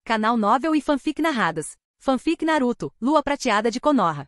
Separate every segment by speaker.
Speaker 1: Canal Novel e Fanfic Narradas. Fanfic Naruto, Lua Prateada de Konoha.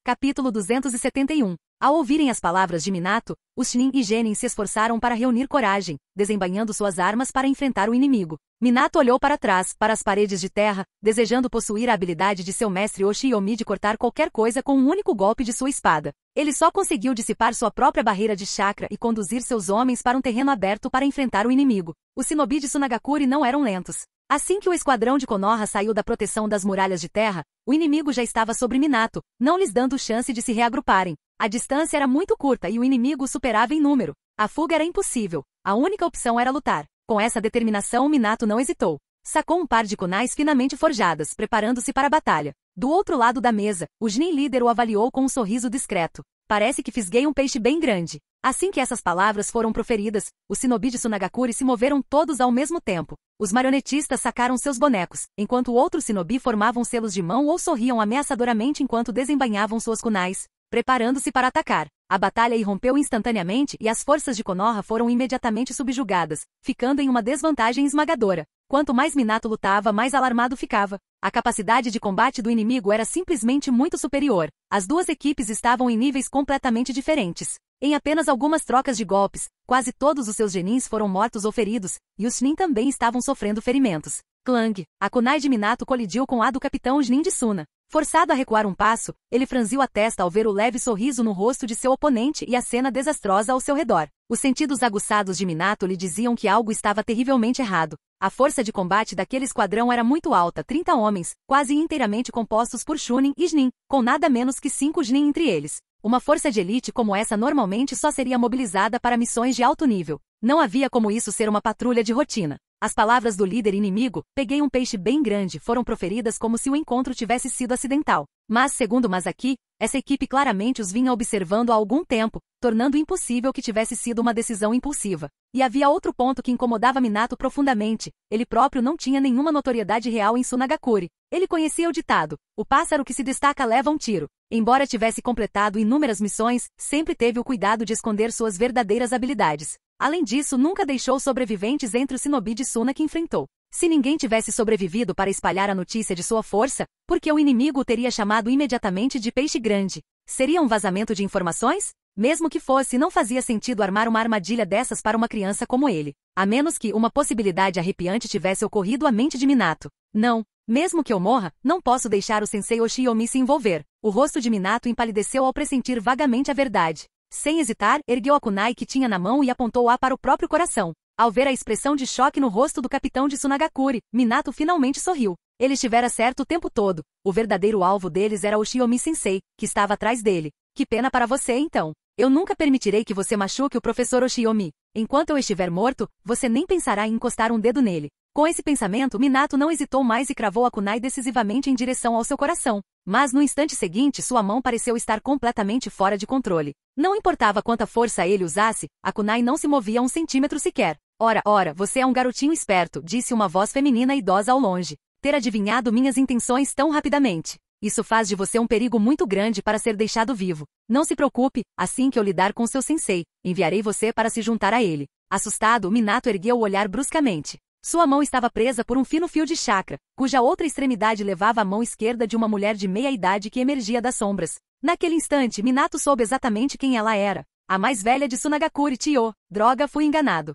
Speaker 1: Capítulo 271. Ao ouvirem as palavras de Minato, os Chunin e Genin se esforçaram para reunir coragem, desembainhando suas armas para enfrentar o inimigo. Minato olhou para trás, para as paredes de terra, desejando possuir a habilidade de seu mestre Oshiyomi de cortar qualquer coisa com um único golpe de sua espada. Ele só conseguiu dissipar sua própria barreira de chakra e conduzir seus homens para um terreno aberto para enfrentar o inimigo. Os shinobi de Tsunagakure não eram lentos. Assim que o esquadrão de Konoha saiu da proteção das muralhas de terra, o inimigo já estava sobre Minato, não lhes dando chance de se reagruparem. A distância era muito curta e o inimigo o superava em número. A fuga era impossível. A única opção era lutar. Com essa determinação, Minato não hesitou. Sacou um par de kunais finamente forjadas, preparando-se para a batalha. Do outro lado da mesa, o Chunin líder o avaliou com um sorriso discreto. Parece que fisguei um peixe bem grande. Assim que essas palavras foram proferidas, os shinobi de Tsunagakure se moveram todos ao mesmo tempo. Os marionetistas sacaram seus bonecos, enquanto outros shinobi formavam selos de mão ou sorriam ameaçadoramente enquanto desembainhavam suas kunais, preparando-se para atacar. A batalha irrompeu instantaneamente e as forças de Konoha foram imediatamente subjugadas, ficando em uma desvantagem esmagadora. Quanto mais Minato lutava, mais alarmado ficava. A capacidade de combate do inimigo era simplesmente muito superior. As duas equipes estavam em níveis completamente diferentes. Em apenas algumas trocas de golpes, quase todos os seus genins foram mortos ou feridos, e os Chunin também estavam sofrendo ferimentos. Clang! A kunai de Minato colidiu com a do capitão Chunin de Suna. Forçado a recuar um passo, ele franziu a testa ao ver o leve sorriso no rosto de seu oponente e a cena desastrosa ao seu redor. Os sentidos aguçados de Minato lhe diziam que algo estava terrivelmente errado. A força de combate daquele esquadrão era muito alta, 30 homens, quase inteiramente compostos por Chunin e Chunin, com nada menos que 5 Chunin entre eles. Uma força de elite como essa normalmente só seria mobilizada para missões de alto nível. Não havia como isso ser uma patrulha de rotina. As palavras do líder inimigo, "peguei um peixe bem grande", foram proferidas como se o encontro tivesse sido acidental. Mas, segundo Masaki, essa equipe claramente os vinha observando há algum tempo, tornando impossível que tivesse sido uma decisão impulsiva. E havia outro ponto que incomodava Minato profundamente. Ele próprio não tinha nenhuma notoriedade real em Tsunagakure. Ele conhecia o ditado: "O pássaro que se destaca leva um tiro". Embora tivesse completado inúmeras missões, sempre teve o cuidado de esconder suas verdadeiras habilidades. Além disso, nunca deixou sobreviventes entre os shinobi de Suna que enfrentou. Se ninguém tivesse sobrevivido para espalhar a notícia de sua força, por que o inimigo o teria chamado imediatamente de peixe grande? Seria um vazamento de informações? Mesmo que fosse, não fazia sentido armar uma armadilha dessas para uma criança como ele. A menos que uma possibilidade arrepiante tivesse ocorrido à mente de Minato. Não. Mesmo que eu morra, não posso deixar o sensei Oshiyomi se envolver. O rosto de Minato empalideceu ao pressentir vagamente a verdade. Sem hesitar, ergueu a kunai que tinha na mão e apontou-a para o próprio coração. Ao ver a expressão de choque no rosto do capitão de Tsunagakure, Minato finalmente sorriu. Ele estivera certo o tempo todo. O verdadeiro alvo deles era Oshiyomi Sensei, que estava atrás dele. Que pena para você então. Eu nunca permitirei que você machuque o professor Oshiyomi. Enquanto eu estiver morto, você nem pensará em encostar um dedo nele. Com esse pensamento, Minato não hesitou mais e cravou a kunai decisivamente em direção ao seu coração. Mas no instante seguinte sua mão pareceu estar completamente fora de controle. Não importava quanta força ele usasse, a kunai não se movia um centímetro sequer. Ora, você é um garotinho esperto", disse uma voz feminina idosa ao longe. "Ter adivinhado minhas intenções tão rapidamente. Isso faz de você um perigo muito grande para ser deixado vivo. Não se preocupe, assim que eu lidar com seu sensei, enviarei você para se juntar a ele." Assustado, Minato ergueu o olhar bruscamente. Sua mão estava presa por um fino fio de chakra, cuja outra extremidade levava a mão esquerda de uma mulher de meia-idade que emergia das sombras. Naquele instante, Minato soube exatamente quem ela era. A mais velha de Tsunagakure Tio. Droga, fui enganado.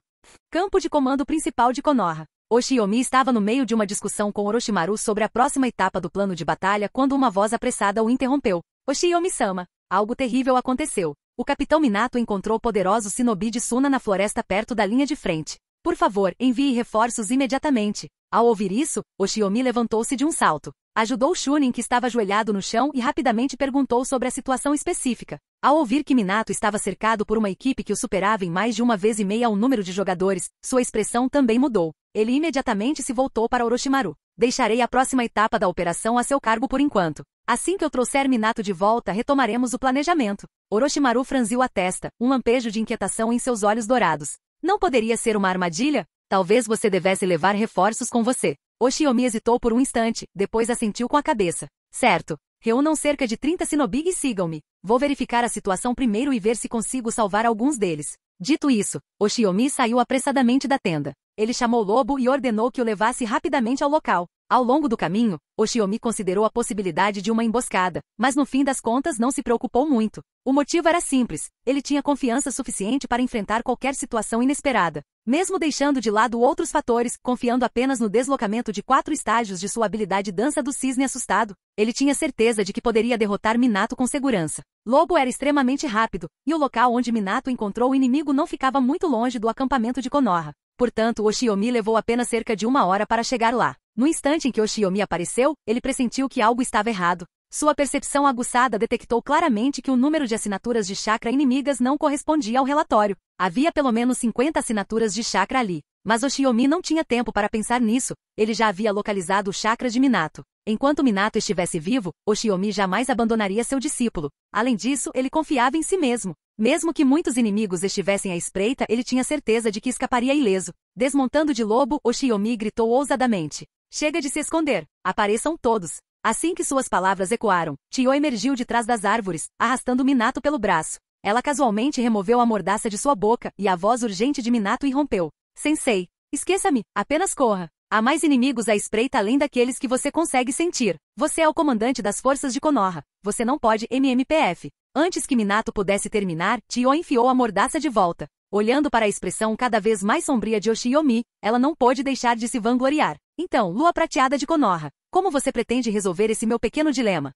Speaker 1: Campo de comando principal de Konoha. Oshiyomi estava no meio de uma discussão com Orochimaru sobre a próxima etapa do plano de batalha quando uma voz apressada o interrompeu. "Oshiyomi-sama, algo terrível aconteceu. O capitão Minato encontrou poderosos shinobi de Suna na floresta perto da linha de frente. Por favor, envie reforços imediatamente." Ao ouvir isso, Oshiyomi levantou-se de um salto. Ajudou Chunin que estava ajoelhado no chão e rapidamente perguntou sobre a situação específica. Ao ouvir que Minato estava cercado por uma equipe que o superava em mais de uma vez e meia o número de jogadores, sua expressão também mudou. Ele imediatamente se voltou para Orochimaru. "Deixarei a próxima etapa da operação a seu cargo por enquanto. Assim que eu trouxer Minato de volta, retomaremos o planejamento." Orochimaru franziu a testa, um lampejo de inquietação em seus olhos dourados. "Não poderia ser uma armadilha? Talvez você devesse levar reforços com você." Oshiyomi hesitou por um instante, depois assentiu com a cabeça. "Certo. Reúnam cerca de 30 shinobi e sigam-me. Vou verificar a situação primeiro e ver se consigo salvar alguns deles." Dito isso, Oshiyomi saiu apressadamente da tenda. Ele chamou Lobo e ordenou que o levasse rapidamente ao local. Ao longo do caminho, Oshiomi considerou a possibilidade de uma emboscada, mas no fim das contas não se preocupou muito. O motivo era simples, ele tinha confiança suficiente para enfrentar qualquer situação inesperada. Mesmo deixando de lado outros fatores, confiando apenas no deslocamento de 4 estágios de sua habilidade Dança do Cisne Assustado, ele tinha certeza de que poderia derrotar Minato com segurança. Lobo era extremamente rápido, e o local onde Minato encontrou o inimigo não ficava muito longe do acampamento de Konoha. Portanto, Oshiomi levou apenas cerca de 1 hora para chegar lá. No instante em que Oshiomi apareceu, ele pressentiu que algo estava errado. Sua percepção aguçada detectou claramente que o número de assinaturas de chakra inimigas não correspondia ao relatório. Havia pelo menos 50 assinaturas de chakra ali. Mas Oshiomi não tinha tempo para pensar nisso, ele já havia localizado o chakra de Minato. Enquanto Minato estivesse vivo, Oshiomi jamais abandonaria seu discípulo. Além disso, ele confiava em si mesmo. Mesmo que muitos inimigos estivessem à espreita, ele tinha certeza de que escaparia ileso. Desmontando de lobo, Oshiomi gritou ousadamente. Chega de se esconder, apareçam todos. Assim que suas palavras ecoaram, Chiyo emergiu de trás das árvores, arrastando Minato pelo braço. Ela casualmente removeu a mordaça de sua boca, e a voz urgente de Minato irrompeu. Sensei, esqueça-me, apenas corra. Há mais inimigos à espreita além daqueles que você consegue sentir. Você é o comandante das forças de Konoha. Você não pode MMPF. Antes que Minato pudesse terminar, Chiyo enfiou a mordaça de volta. Olhando para a expressão cada vez mais sombria de Oshiomi, ela não pôde deixar de se vangloriar. Então, Lua Prateada de Konoha, como você pretende resolver esse meu pequeno dilema?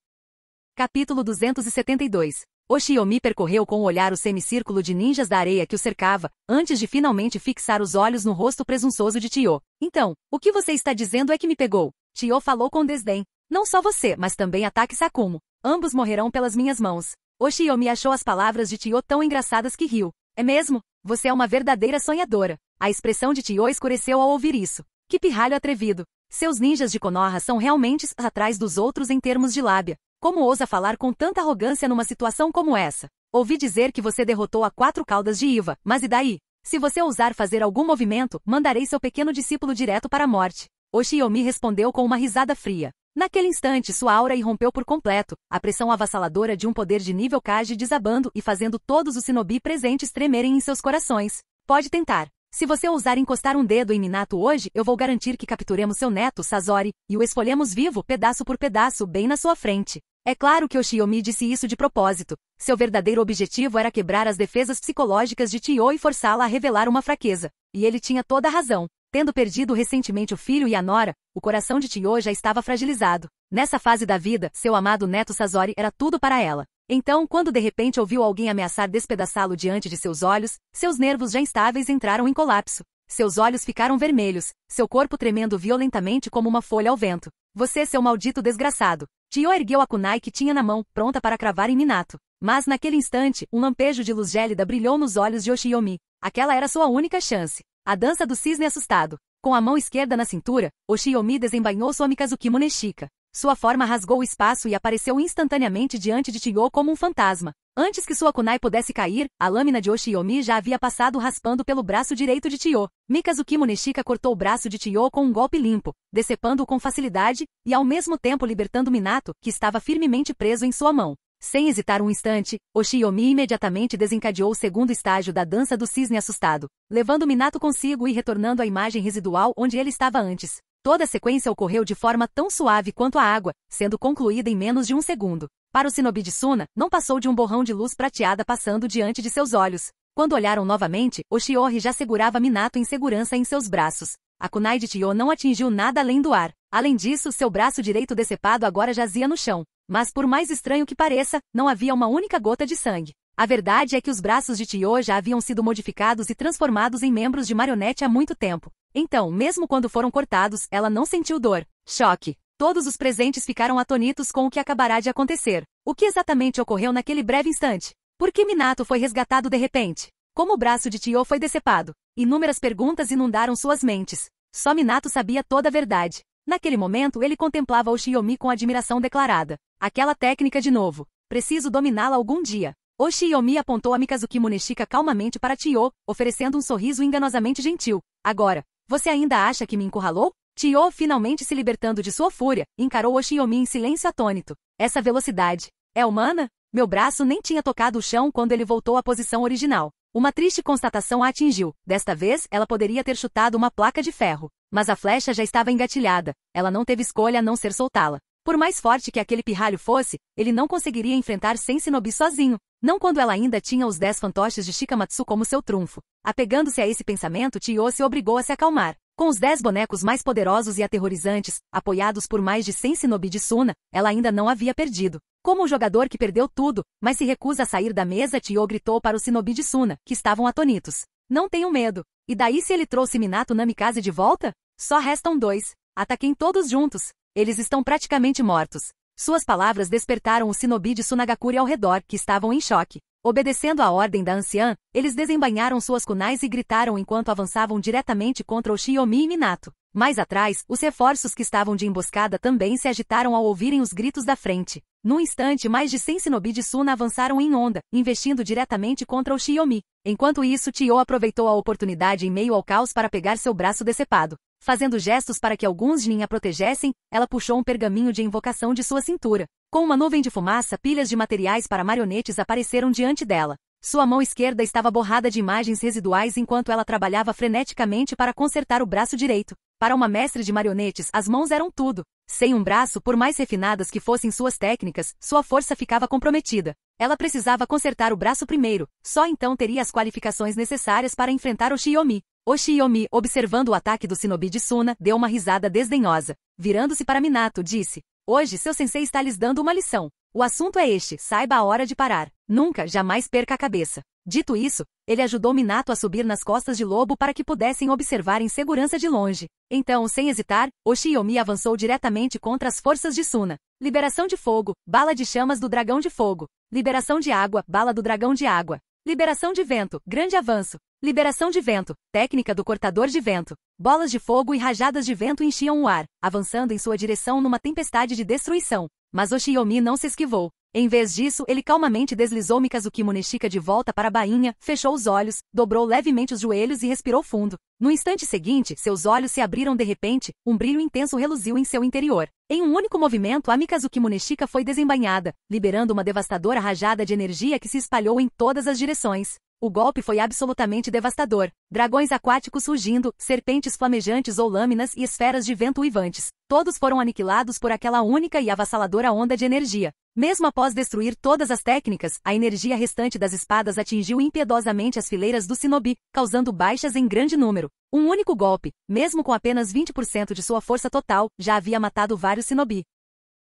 Speaker 1: Capítulo 272. Oshiomi percorreu com o olhar o semicírculo de ninjas da areia que o cercava, antes de finalmente fixar os olhos no rosto presunçoso de Chiyo. Então, o que você está dizendo é que me pegou? Chiyo falou com desdém. Não só você, mas também Ataki Sakumo. Ambos morrerão pelas minhas mãos. Oshiomi achou as palavras de Chiyo tão engraçadas que riu. É mesmo? Você é uma verdadeira sonhadora. A expressão de Chiyo escureceu ao ouvir isso. Que pirralho atrevido. Seus ninjas de Konoha são realmente atrás dos outros em termos de lábia. Como ousa falar com tanta arrogância numa situação como essa? Ouvi dizer que você derrotou a 4 caudas de Iva, mas e daí? Se você ousar fazer algum movimento, mandarei seu pequeno discípulo direto para a morte. Oshiomi respondeu com uma risada fria. Naquele instante sua aura irrompeu por completo, a pressão avassaladora de um poder de nível Kage desabando e fazendo todos os shinobi presentes tremerem em seus corações. Pode tentar. Se você ousar encostar um dedo em Minato hoje, eu vou garantir que capturemos seu neto, Sasori, e o esfolhemos vivo, pedaço por pedaço, bem na sua frente. É claro que Oshiomi disse isso de propósito. Seu verdadeiro objetivo era quebrar as defesas psicológicas de Chiyo e forçá-la a revelar uma fraqueza. E ele tinha toda a razão. Tendo perdido recentemente o filho e a nora, o coração de Chiyo já estava fragilizado. Nessa fase da vida, seu amado neto Sasori era tudo para ela. Então, quando de repente ouviu alguém ameaçar despedaçá-lo diante de seus olhos, seus nervos já instáveis entraram em colapso. Seus olhos ficaram vermelhos, seu corpo tremendo violentamente como uma folha ao vento. Você, seu maldito desgraçado. Chiyo ergueu a kunai que tinha na mão, pronta para cravar em Minato. Mas naquele instante, um lampejo de luz gélida brilhou nos olhos de Oshiomi. Aquela era sua única chance. A dança do cisne assustado. Com a mão esquerda na cintura, Oshiomi desembainhou sua Mikazuki Muneshika. Sua forma rasgou o espaço e apareceu instantaneamente diante de Chiyo como um fantasma. Antes que sua kunai pudesse cair, a lâmina de Oshiomi já havia passado raspando pelo braço direito de Chiyo. Mikazuki Muneshika cortou o braço de Chiyo com um golpe limpo, decepando-o com facilidade, e ao mesmo tempo libertando Minato, que estava firmemente preso em sua mão. Sem hesitar um instante, Oshiomi imediatamente desencadeou o segundo estágio da dança do cisne assustado, levando Minato consigo e retornando à imagem residual onde ele estava antes. Toda a sequência ocorreu de forma tão suave quanto a água, sendo concluída em menos de 1 segundo. Para o shinobi de Suna, não passou de um borrão de luz prateada passando diante de seus olhos. Quando olharam novamente, Oshiomi já segurava Minato em segurança em seus braços. A kunai de Chiyo não atingiu nada além do ar. Além disso, seu braço direito decepado agora jazia no chão. Mas por mais estranho que pareça, não havia uma única gota de sangue. A verdade é que os braços de Chiyo já haviam sido modificados e transformados em membros de marionete há muito tempo. Então, mesmo quando foram cortados, ela não sentiu dor. Choque. Todos os presentes ficaram atonitos com o que acabará de acontecer. O que exatamente ocorreu naquele breve instante? Por que Minato foi resgatado de repente? Como o braço de Chiyo foi decepado? Inúmeras perguntas inundaram suas mentes. Só Minato sabia toda a verdade. Naquele momento ele contemplava Oshiomi com admiração declarada. Aquela técnica de novo. Preciso dominá-la algum dia. Oshiomi apontou a Mikazuki Muneshika calmamente para Chiyo, oferecendo um sorriso enganosamente gentil. Agora, você ainda acha que me encurralou? Chiyo, finalmente se libertando de sua fúria, encarou Oshiomi em silêncio atônito. Essa velocidade é humana? Meu braço nem tinha tocado o chão quando ele voltou à posição original. Uma triste constatação a atingiu. Desta vez, ela poderia ter chutado uma placa de ferro. Mas a flecha já estava engatilhada, ela não teve escolha a não ser soltá-la. Por mais forte que aquele pirralho fosse, ele não conseguiria enfrentar Senshinobi sozinho, não quando ela ainda tinha os 10 fantoches de Shikamatsu como seu trunfo. Apegando-se a esse pensamento, Chiyo se obrigou a se acalmar. Com os 10 bonecos mais poderosos e aterrorizantes, apoiados por mais de 100 shinobi de Suna, ela ainda não havia perdido. Como o jogador que perdeu tudo, mas se recusa a sair da mesa, Chiyo gritou para os shinobi de Suna, que estavam atônitos. Não tenham medo. E daí se ele trouxe Minato Namikaze de volta? Só restam 2. Ataquem todos juntos. Eles estão praticamente mortos. Suas palavras despertaram os shinobi de Sunagakure ao redor, que estavam em choque. Obedecendo à ordem da anciã, eles desembainharam suas kunais e gritaram enquanto avançavam diretamente contra Oshiyomi e Minato. Mais atrás, os reforços que estavam de emboscada também se agitaram ao ouvirem os gritos da frente. Num instante, mais de 100 shinobi de Suna avançaram em onda, investindo diretamente contra Oshiyomi. Enquanto isso, Chiyo aproveitou a oportunidade em meio ao caos para pegar seu braço decepado. Fazendo gestos para que alguns Genin a protegessem, ela puxou um pergaminho de invocação de sua cintura. Com uma nuvem de fumaça, pilhas de materiais para marionetes apareceram diante dela. Sua mão esquerda estava borrada de imagens residuais enquanto ela trabalhava freneticamente para consertar o braço direito. Para uma mestre de marionetes, as mãos eram tudo. Sem um braço, por mais refinadas que fossem suas técnicas, sua força ficava comprometida. Ela precisava consertar o braço primeiro, só então teria as qualificações necessárias para enfrentar Oshiyomi. Oshiyomi, observando o ataque do shinobi de Suna, deu uma risada desdenhosa. Virando-se para Minato, disse: "Hoje seu sensei está lhes dando uma lição. O assunto é este, saiba a hora de parar. Nunca, jamais perca a cabeça." Dito isso, ele ajudou Minato a subir nas costas de Lobo para que pudessem observar em segurança de longe. Então, sem hesitar, Oshiyomi avançou diretamente contra as forças de Suna. Liberação de fogo, bala de chamas do dragão de fogo. Liberação de água, bala do dragão de água. Liberação de vento, grande avanço. Liberação de vento, técnica do cortador de vento. Bolas de fogo e rajadas de vento enchiam o ar, avançando em sua direção numa tempestade de destruição. Mas Oshiyomi não se esquivou. Em vez disso, ele calmamente deslizou Mikazuki Muneshika de volta para a bainha, fechou os olhos, dobrou levemente os joelhos e respirou fundo. No instante seguinte, seus olhos se abriram de repente, um brilho intenso reluziu em seu interior. Em um único movimento, a Mikazuki Muneshika foi desembainhada, liberando uma devastadora rajada de energia que se espalhou em todas as direções. O golpe foi absolutamente devastador. Dragões aquáticos surgindo, serpentes flamejantes ou lâminas e esferas de vento uivantes. Todos foram aniquilados por aquela única e avassaladora onda de energia. Mesmo após destruir todas as técnicas, a energia restante das espadas atingiu impiedosamente as fileiras do shinobi, causando baixas em grande número. Um único golpe, mesmo com apenas 20% de sua força total, já havia matado vários shinobi.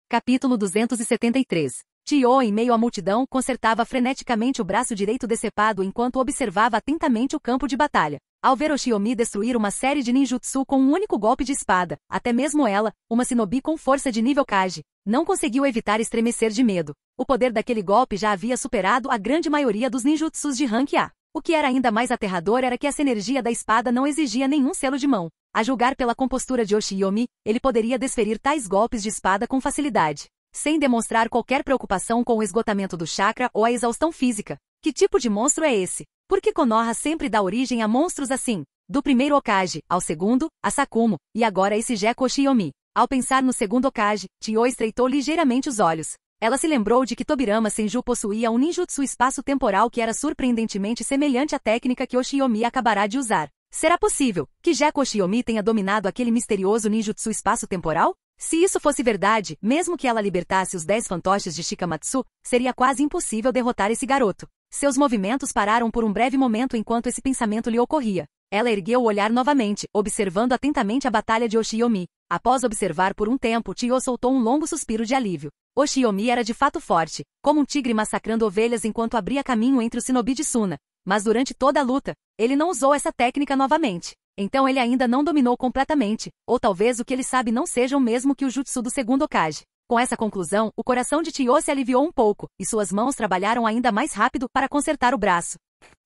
Speaker 1: Capítulo 273. Chiyo, em meio à multidão, consertava freneticamente o braço direito decepado enquanto observava atentamente o campo de batalha. Ao ver Oshiyomi destruir uma série de ninjutsu com um único golpe de espada, até mesmo ela, uma shinobi com força de nível Kage, não conseguiu evitar estremecer de medo. O poder daquele golpe já havia superado a grande maioria dos ninjutsus de rank A. O que era ainda mais aterrador era que essa energia da espada não exigia nenhum selo de mão. A julgar pela compostura de Oshiyomi, ele poderia desferir tais golpes de espada com facilidade, sem demonstrar qualquer preocupação com o esgotamento do chakra ou a exaustão física. Que tipo de monstro é esse? Por que Konoha sempre dá origem a monstros assim? Do primeiro Hokage, ao segundo, a Sakumo, e agora esse Gekko Oshiyomi. Ao pensar no segundo Hokage, Chiyo estreitou ligeiramente os olhos. Ela se lembrou de que Tobirama Senju possuía um ninjutsu espaço-temporal que era surpreendentemente semelhante à técnica que Oshiyomi acabará de usar. Será possível que Gekko Oshiyomi tenha dominado aquele misterioso ninjutsu espaço-temporal? Se isso fosse verdade, mesmo que ela libertasse os 10 fantoches de Shikamatsu, seria quase impossível derrotar esse garoto. Seus movimentos pararam por um breve momento enquanto esse pensamento lhe ocorria. Ela ergueu o olhar novamente, observando atentamente a batalha de Oshiyomi. Após observar por um tempo, Chiyo soltou um longo suspiro de alívio. Oshiyomi era de fato forte, como um tigre massacrando ovelhas enquanto abria caminho entre os shinobi de Suna. Mas durante toda a luta, ele não usou essa técnica novamente. Então ele ainda não dominou completamente, ou talvez o que ele sabe não seja o mesmo que o jutsu do segundo Hokage. Com essa conclusão, o coração de Chiyo se aliviou um pouco, e suas mãos trabalharam ainda mais rápido para consertar o braço.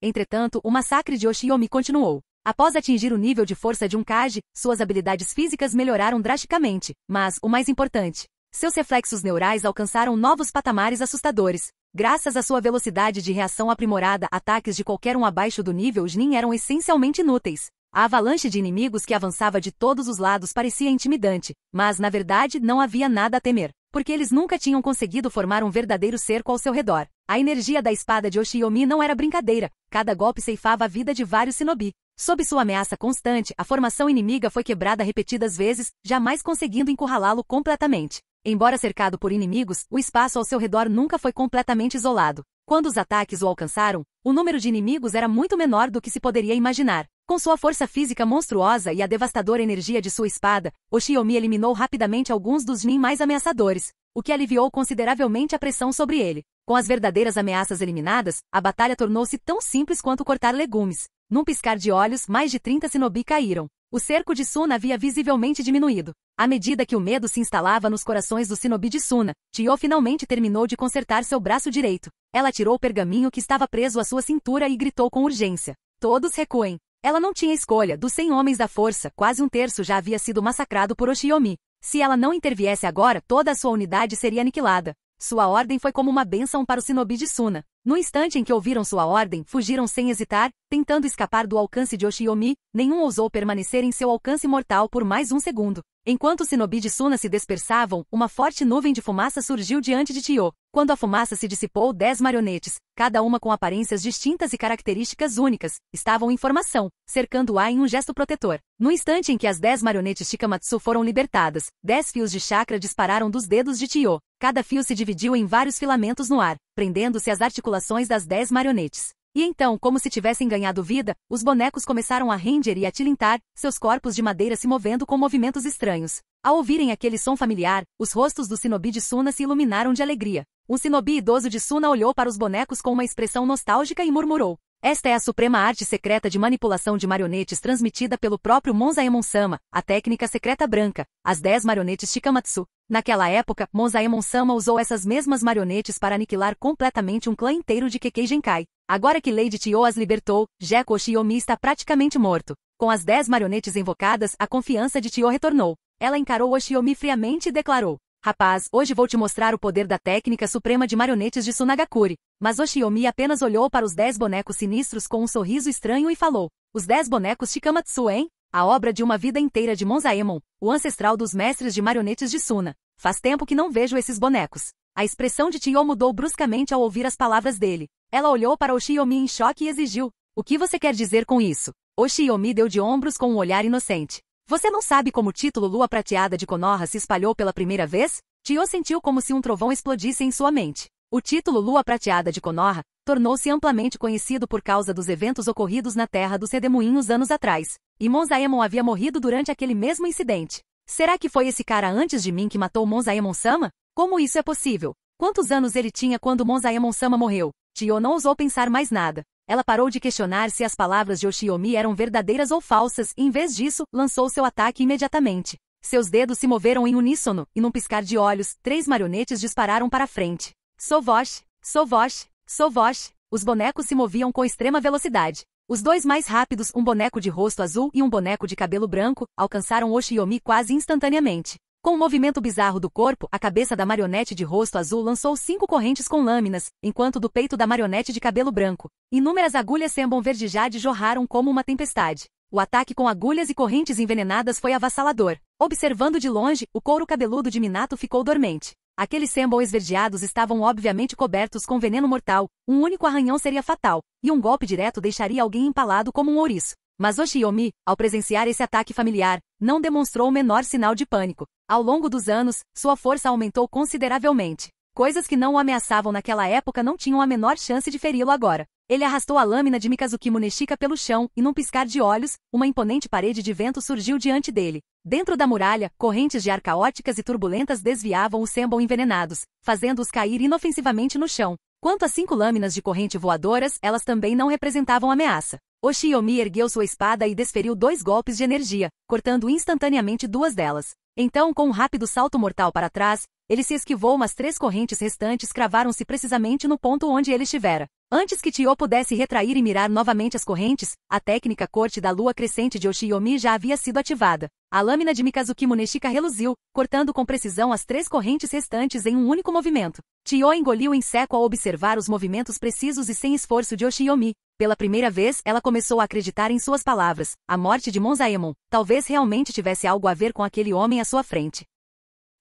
Speaker 1: Entretanto, o massacre de Oshiyomi continuou. Após atingir o nível de força de um Kage, suas habilidades físicas melhoraram drasticamente, mas, o mais importante, seus reflexos neurais alcançaram novos patamares assustadores. Graças à sua velocidade de reação aprimorada, ataques de qualquer um abaixo do nível Genin eram essencialmente inúteis. A avalanche de inimigos que avançava de todos os lados parecia intimidante, mas na verdade não havia nada a temer, porque eles nunca tinham conseguido formar um verdadeiro cerco ao seu redor. A energia da espada de Oshiyomi não era brincadeira, cada golpe ceifava a vida de vários shinobi. Sob sua ameaça constante, a formação inimiga foi quebrada repetidas vezes, jamais conseguindo encurralá-lo completamente. Embora cercado por inimigos, o espaço ao seu redor nunca foi completamente isolado. Quando os ataques o alcançaram, o número de inimigos era muito menor do que se poderia imaginar. Com sua força física monstruosa e a devastadora energia de sua espada, Oshiomi eliminou rapidamente alguns dos Nin mais ameaçadores, o que aliviou consideravelmente a pressão sobre ele. Com as verdadeiras ameaças eliminadas, a batalha tornou-se tão simples quanto cortar legumes. Num piscar de olhos, mais de 30 shinobi caíram. O cerco de Suna havia visivelmente diminuído. À medida que o medo se instalava nos corações do shinobi de Suna, Chiyo finalmente terminou de consertar seu braço direito. Ela tirou o pergaminho que estava preso à sua cintura e gritou com urgência. Todos recuem. Ela não tinha escolha. Dos 100 homens da força, quase um terço já havia sido massacrado por Oshiomi. Se ela não interviesse agora, toda a sua unidade seria aniquilada. Sua ordem foi como uma bênção para o shinobi de Suna. No instante em que ouviram sua ordem, fugiram sem hesitar, tentando escapar do alcance de Oshiomi, nenhum ousou permanecer em seu alcance mortal por mais um segundo. Enquanto os shinobi de Suna se dispersavam, uma forte nuvem de fumaça surgiu diante de Chiyo. Quando a fumaça se dissipou, 10 marionetes, cada uma com aparências distintas e características únicas, estavam em formação, cercando-a em um gesto protetor. No instante em que as 10 marionetes Shikamatsu foram libertadas, 10 fios de chakra dispararam dos dedos de Chiyo. Cada fio se dividiu em vários filamentos no ar, prendendo-se às articulações das 10 marionetes. E então, como se tivessem ganhado vida, os bonecos começaram a render e a tilintar, seus corpos de madeira se movendo com movimentos estranhos. Ao ouvirem aquele som familiar, os rostos do shinobi de Suna se iluminaram de alegria. Um shinobi idoso de Suna olhou para os bonecos com uma expressão nostálgica e murmurou. Esta é a suprema arte secreta de manipulação de marionetes transmitida pelo próprio Monzaemon-sama, a técnica secreta branca, as 10 marionetes Shikamatsu. Naquela época, Monzaemon-sama usou essas mesmas marionetes para aniquilar completamente um clã inteiro de Kekkei Genkai. Agora que Lady Chiyo as libertou, Gekko Oshiomi está praticamente morto. Com as 10 marionetes invocadas, a confiança de Chiyo retornou. Ela encarou Oshiomi friamente e declarou. Rapaz, hoje vou te mostrar o poder da técnica suprema de marionetes de Sunagakure. Mas Oshiomi apenas olhou para os 10 bonecos sinistros com um sorriso estranho e falou. Os 10 bonecos Shikamatsu, hein? A obra de uma vida inteira de Monzaemon, o ancestral dos mestres de marionetes de Suna. Faz tempo que não vejo esses bonecos. A expressão de Chiyo mudou bruscamente ao ouvir as palavras dele. Ela olhou para Oshiomi em choque e exigiu. O que você quer dizer com isso? Oshiomi deu de ombros com um olhar inocente. Você não sabe como o título Lua Prateada de Konoha se espalhou pela primeira vez? Chiyo sentiu como se um trovão explodisse em sua mente. O título Lua Prateada de Konoha tornou-se amplamente conhecido por causa dos eventos ocorridos na Terra dos Redemoinhos anos atrás. E Monzaemon havia morrido durante aquele mesmo incidente. Será que foi esse cara antes de mim que matou Monzaemon-sama? Como isso é possível? Quantos anos ele tinha quando Monzaemon-sama morreu? Chiyo não ousou pensar mais nada. Ela parou de questionar se as palavras de Oshiomi eram verdadeiras ou falsas e, em vez disso, lançou seu ataque imediatamente. Seus dedos se moveram em uníssono, e num piscar de olhos, 3 marionetes dispararam para frente. Sovosh, Sovosh, Sovosh. Os bonecos se moviam com extrema velocidade. Os 2 mais rápidos, um boneco de rosto azul e um boneco de cabelo branco, alcançaram Oshiomi quase instantaneamente. Com um movimento bizarro do corpo, a cabeça da marionete de rosto azul lançou 5 correntes com lâminas, enquanto do peito da marionete de cabelo branco, inúmeras agulhas Senbon Verde Jade jorraram como uma tempestade. O ataque com agulhas e correntes envenenadas foi avassalador. Observando de longe, o couro cabeludo de Minato ficou dormente. Aqueles Senbon esverdeados estavam obviamente cobertos com veneno mortal, um único arranhão seria fatal, e um golpe direto deixaria alguém empalado como um ouriço. Mas Oshiomi, ao presenciar esse ataque familiar, não demonstrou o menor sinal de pânico. Ao longo dos anos, sua força aumentou consideravelmente. Coisas que não o ameaçavam naquela época não tinham a menor chance de feri-lo agora. Ele arrastou a lâmina de Mikazuki Muneshika pelo chão e, num piscar de olhos, uma imponente parede de vento surgiu diante dele. Dentro da muralha, correntes de ar caóticas e turbulentas desviavam os Senbon envenenados, fazendo-os cair inofensivamente no chão. Quanto às 5 lâminas de corrente voadoras, elas também não representavam ameaça. Oshiomi ergueu sua espada e desferiu 2 golpes de energia, cortando instantaneamente 2 delas. Então, com um rápido salto mortal para trás, ele se esquivou, mas 3 correntes restantes cravaram-se precisamente no ponto onde ele estivera. Antes que Chiyo pudesse retrair e mirar novamente as correntes, a técnica corte da lua crescente de Oshiomi já havia sido ativada. A lâmina de Mikazuki Muneshika reluziu, cortando com precisão as 3 correntes restantes em um único movimento. Chiyo engoliu em seco ao observar os movimentos precisos e sem esforço de Oshiomi. Pela primeira vez, ela começou a acreditar em suas palavras. A morte de Monzaemon talvez realmente tivesse algo a ver com aquele homem à sua frente.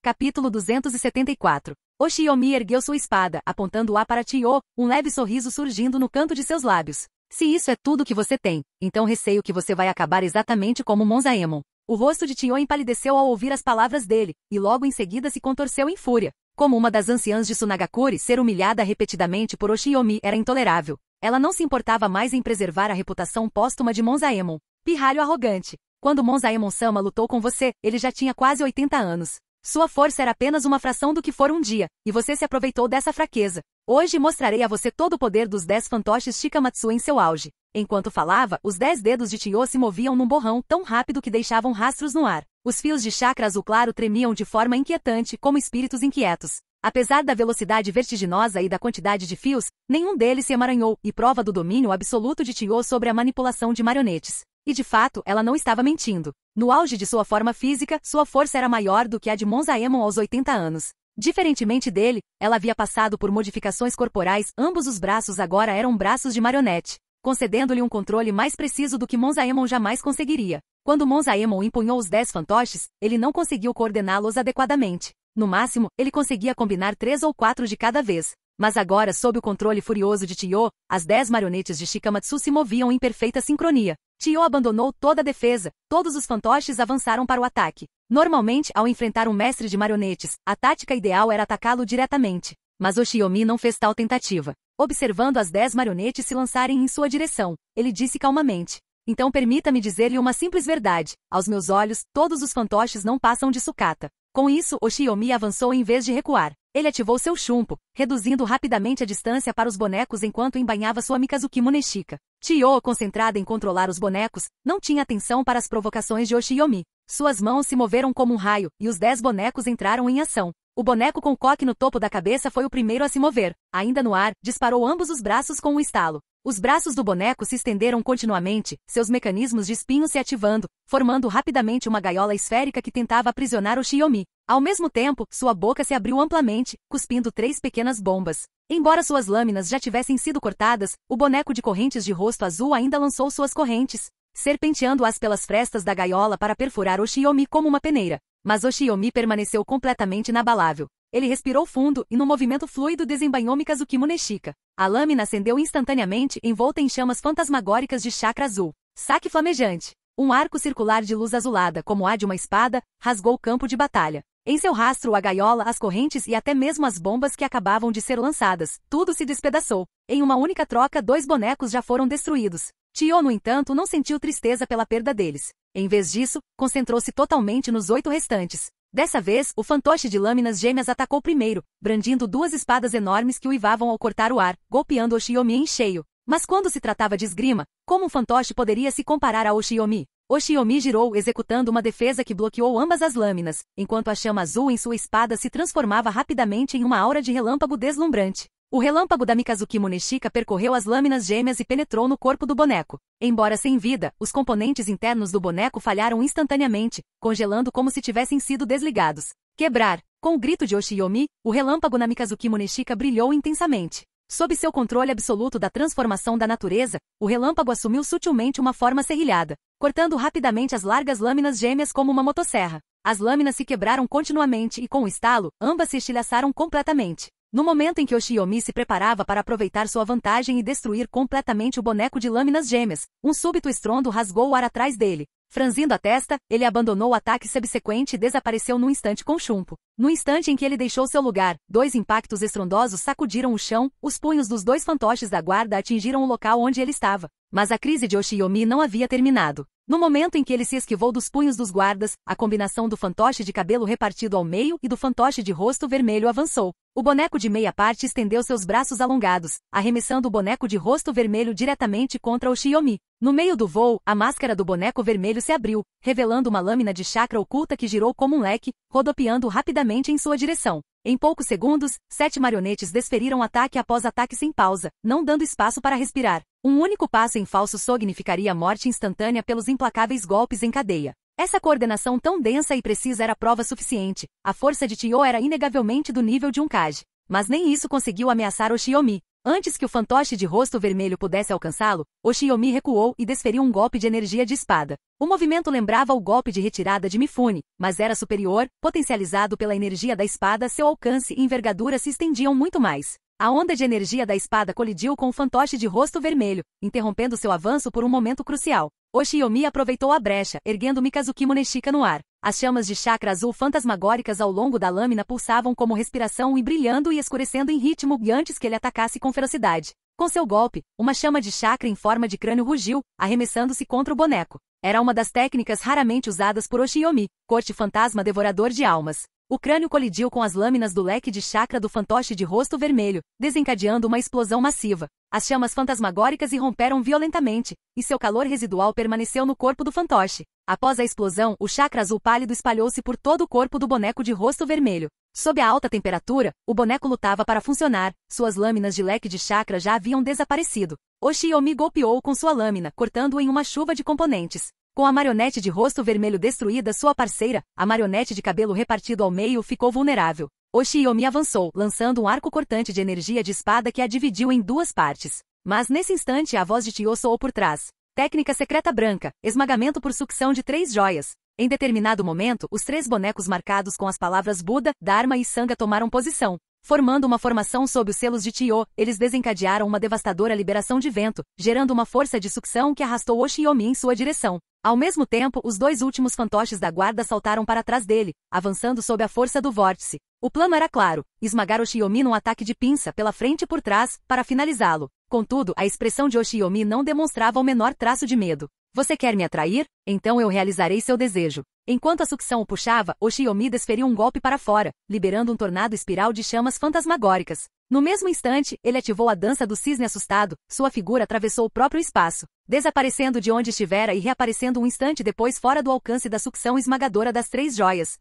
Speaker 1: Capítulo 274. Oshiomi ergueu sua espada, apontando-a para Chiyo, um leve sorriso surgindo no canto de seus lábios. Se isso é tudo que você tem, então receio que você vai acabar exatamente como Monzaemon. O rosto de Chiyo empalideceu ao ouvir as palavras dele, e logo em seguida se contorceu em fúria. Como uma das anciãs de Sunagakure, ser humilhada repetidamente por Oshiyomi era intolerável. Ela não se importava mais em preservar a reputação póstuma de Monzaemon. Pirralho arrogante. Quando Monzaemon-sama lutou com você, ele já tinha quase 80 anos. Sua força era apenas uma fração do que for um dia, e você se aproveitou dessa fraqueza. Hoje mostrarei a você todo o poder dos 10 fantoches Shikamatsu em seu auge. Enquanto falava, os 10 dedos de Chiyo se moviam num borrão tão rápido que deixavam rastros no ar. Os fios de chakra azul claro tremiam de forma inquietante, como espíritos inquietos. Apesar da velocidade vertiginosa e da quantidade de fios, nenhum deles se emaranhou, e prova do domínio absoluto de Chiyo sobre a manipulação de marionetes. E de fato, ela não estava mentindo. No auge de sua forma física, sua força era maior do que a de Monzaemon aos 80 anos. Diferentemente dele, ela havia passado por modificações corporais, ambos os braços agora eram braços de marionete, concedendo-lhe um controle mais preciso do que Monzaemon jamais conseguiria. Quando Monzaemon empunhou os 10 fantoches, ele não conseguiu coordená-los adequadamente. No máximo, ele conseguia combinar 3 ou 4 de cada vez. Mas agora, sob o controle furioso de Chiyo, as 10 marionetes de Shikamatsu se moviam em perfeita sincronia. Chiyo abandonou toda a defesa, todos os fantoches avançaram para o ataque. Normalmente, ao enfrentar um mestre de marionetes, a tática ideal era atacá-lo diretamente. Mas Oshiyomi não fez tal tentativa. Observando as 10 marionetes se lançarem em sua direção, ele disse calmamente: então permita-me dizer-lhe uma simples verdade. Aos meus olhos, todos os fantoches não passam de sucata. Com isso, Oshiyomi avançou em vez de recuar. Ele ativou seu chumpo, reduzindo rapidamente a distância para os bonecos enquanto embainhava sua Mikazuki Muneshika. Chiyo, concentrada em controlar os bonecos, não tinha atenção para as provocações de Oshiyomi. Suas mãos se moveram como um raio, e os 10 bonecos entraram em ação. O boneco com coque no topo da cabeça foi o primeiro a se mover. Ainda no ar, disparou ambos os braços com um estalo. Os braços do boneco se estenderam continuamente, seus mecanismos de espinho se ativando, formando rapidamente uma gaiola esférica que tentava aprisionar Oshiyomi. Ao mesmo tempo, sua boca se abriu amplamente, cuspindo 3 pequenas bombas. Embora suas lâminas já tivessem sido cortadas, o boneco de correntes de rosto azul ainda lançou suas correntes, serpenteando-as pelas frestas da gaiola para perfurar Oshiyomi como uma peneira. Mas Oshiyomi permaneceu completamente inabalável. Ele respirou fundo e, no movimento fluido, desembainhou Mikazuki Muneshika. A lâmina acendeu instantaneamente, envolta em chamas fantasmagóricas de chakra azul. Saque flamejante. Um arco circular de luz azulada, como a de uma espada, rasgou o campo de batalha. Em seu rastro, a gaiola, as correntes e até mesmo as bombas que acabavam de ser lançadas. Tudo se despedaçou. Em uma única troca, 2 bonecos já foram destruídos. Chiyo, no entanto, não sentiu tristeza pela perda deles. Em vez disso, concentrou-se totalmente nos 8 restantes. Dessa vez, o fantoche de lâminas gêmeas atacou primeiro, brandindo 2 espadas enormes que uivavam ao cortar o ar, golpeando Oshiyomi em cheio. Mas quando se tratava de esgrima, como um fantoche poderia se comparar a Oshiyomi? Oshiyomi girou, executando uma defesa que bloqueou ambas as lâminas, enquanto a chama azul em sua espada se transformava rapidamente em uma aura de relâmpago deslumbrante. O relâmpago da Mikazuki Muneshika percorreu as lâminas gêmeas e penetrou no corpo do boneco. Embora sem vida, os componentes internos do boneco falharam instantaneamente, congelando como se tivessem sido desligados. Quebrar! Com o grito de Oshiyomi, o relâmpago na Mikazuki Muneshika brilhou intensamente. Sob seu controle absoluto da transformação da natureza, o relâmpago assumiu sutilmente uma forma serrilhada, cortando rapidamente as largas lâminas gêmeas como uma motosserra. As lâminas se quebraram continuamente e, com o estalo, ambas se estilhaçaram completamente. No momento em que Oshiyomi se preparava para aproveitar sua vantagem e destruir completamente o boneco de lâminas gêmeas, um súbito estrondo rasgou o ar atrás dele. Franzindo a testa, ele abandonou o ataque subsequente e desapareceu num instante com chumpo. No instante em que ele deixou seu lugar, 2 impactos estrondosos sacudiram o chão, os punhos dos 2 fantoches da guarda atingiram o local onde ele estava. Mas a crise de Oshiyomi não havia terminado. No momento em que ele se esquivou dos punhos dos guardas, a combinação do fantoche de cabelo repartido ao meio e do fantoche de rosto vermelho avançou. O boneco de meia parte estendeu seus braços alongados, arremessando o boneco de rosto vermelho diretamente contra Oshiyomi. No meio do voo, a máscara do boneco vermelho se abriu, revelando uma lâmina de chakra oculta que girou como um leque, rodopiando rapidamente em sua direção. Em poucos segundos, 7 marionetes desferiram ataque após ataque sem pausa, não dando espaço para respirar. Um único passo em falso significaria morte instantânea pelos implacáveis golpes em cadeia. Essa coordenação tão densa e precisa era prova suficiente. A força de Chiyo era inegavelmente do nível de um Kage. Mas nem isso conseguiu ameaçar Oshiyomi. Antes que o fantoche de rosto vermelho pudesse alcançá-lo, Oshiyomi recuou e desferiu um golpe de energia de espada. O movimento lembrava o golpe de retirada de Mifune, mas era superior, potencializado pela energia da espada, seu alcance e envergadura se estendiam muito mais. A onda de energia da espada colidiu com o fantoche de rosto vermelho, interrompendo seu avanço por um momento crucial. Oshiyomi aproveitou a brecha, erguendo Mikazuki Muneshika no ar. As chamas de chakra azul fantasmagóricas ao longo da lâmina pulsavam como respiração e brilhando e escurecendo em ritmo antes que ele atacasse com ferocidade. Com seu golpe, uma chama de chakra em forma de crânio rugiu, arremessando-se contra o boneco. Era uma das técnicas raramente usadas por Oshiyomi, corte fantasma devorador de almas. O crânio colidiu com as lâminas do leque de chakra do fantoche de rosto vermelho, desencadeando uma explosão massiva. As chamas fantasmagóricas irromperam violentamente, e seu calor residual permaneceu no corpo do fantoche. Após a explosão, o chakra azul pálido espalhou-se por todo o corpo do boneco de rosto vermelho. Sob a alta temperatura, o boneco lutava para funcionar, suas lâminas de leque de chakra já haviam desaparecido. Oshiyomi golpeou com sua lâmina, cortando-o em uma chuva de componentes. Com a marionete de rosto vermelho destruída, sua parceira, a marionete de cabelo repartido ao meio, ficou vulnerável. Oshiyomi avançou, lançando um arco cortante de energia de espada que a dividiu em duas partes. Mas nesse instante a voz de Tio soou por trás. Técnica secreta branca, esmagamento por sucção de 3 joias. Em determinado momento, os 3 bonecos marcados com as palavras Buda, Dharma e Sangha tomaram posição. Formando uma formação sob os selos de Tio, eles desencadearam uma devastadora liberação de vento, gerando uma força de sucção que arrastou Oshiyomi em sua direção. Ao mesmo tempo, os 2 últimos fantoches da guarda saltaram para trás dele, avançando sob a força do vórtice. O plano era claro, esmagar Oshiyomi num ataque de pinça pela frente e por trás, para finalizá-lo. Contudo, a expressão de Oshiyomi não demonstrava o menor traço de medo. Você quer me atrair? Então eu realizarei seu desejo. Enquanto a sucção o puxava, Oshiyomi desferiu um golpe para fora, liberando um tornado espiral de chamas fantasmagóricas. No mesmo instante, ele ativou a dança do cisne assustado, sua figura atravessou o próprio espaço, desaparecendo de onde estivera e reaparecendo um instante depois fora do alcance da sucção esmagadora das 3 joias.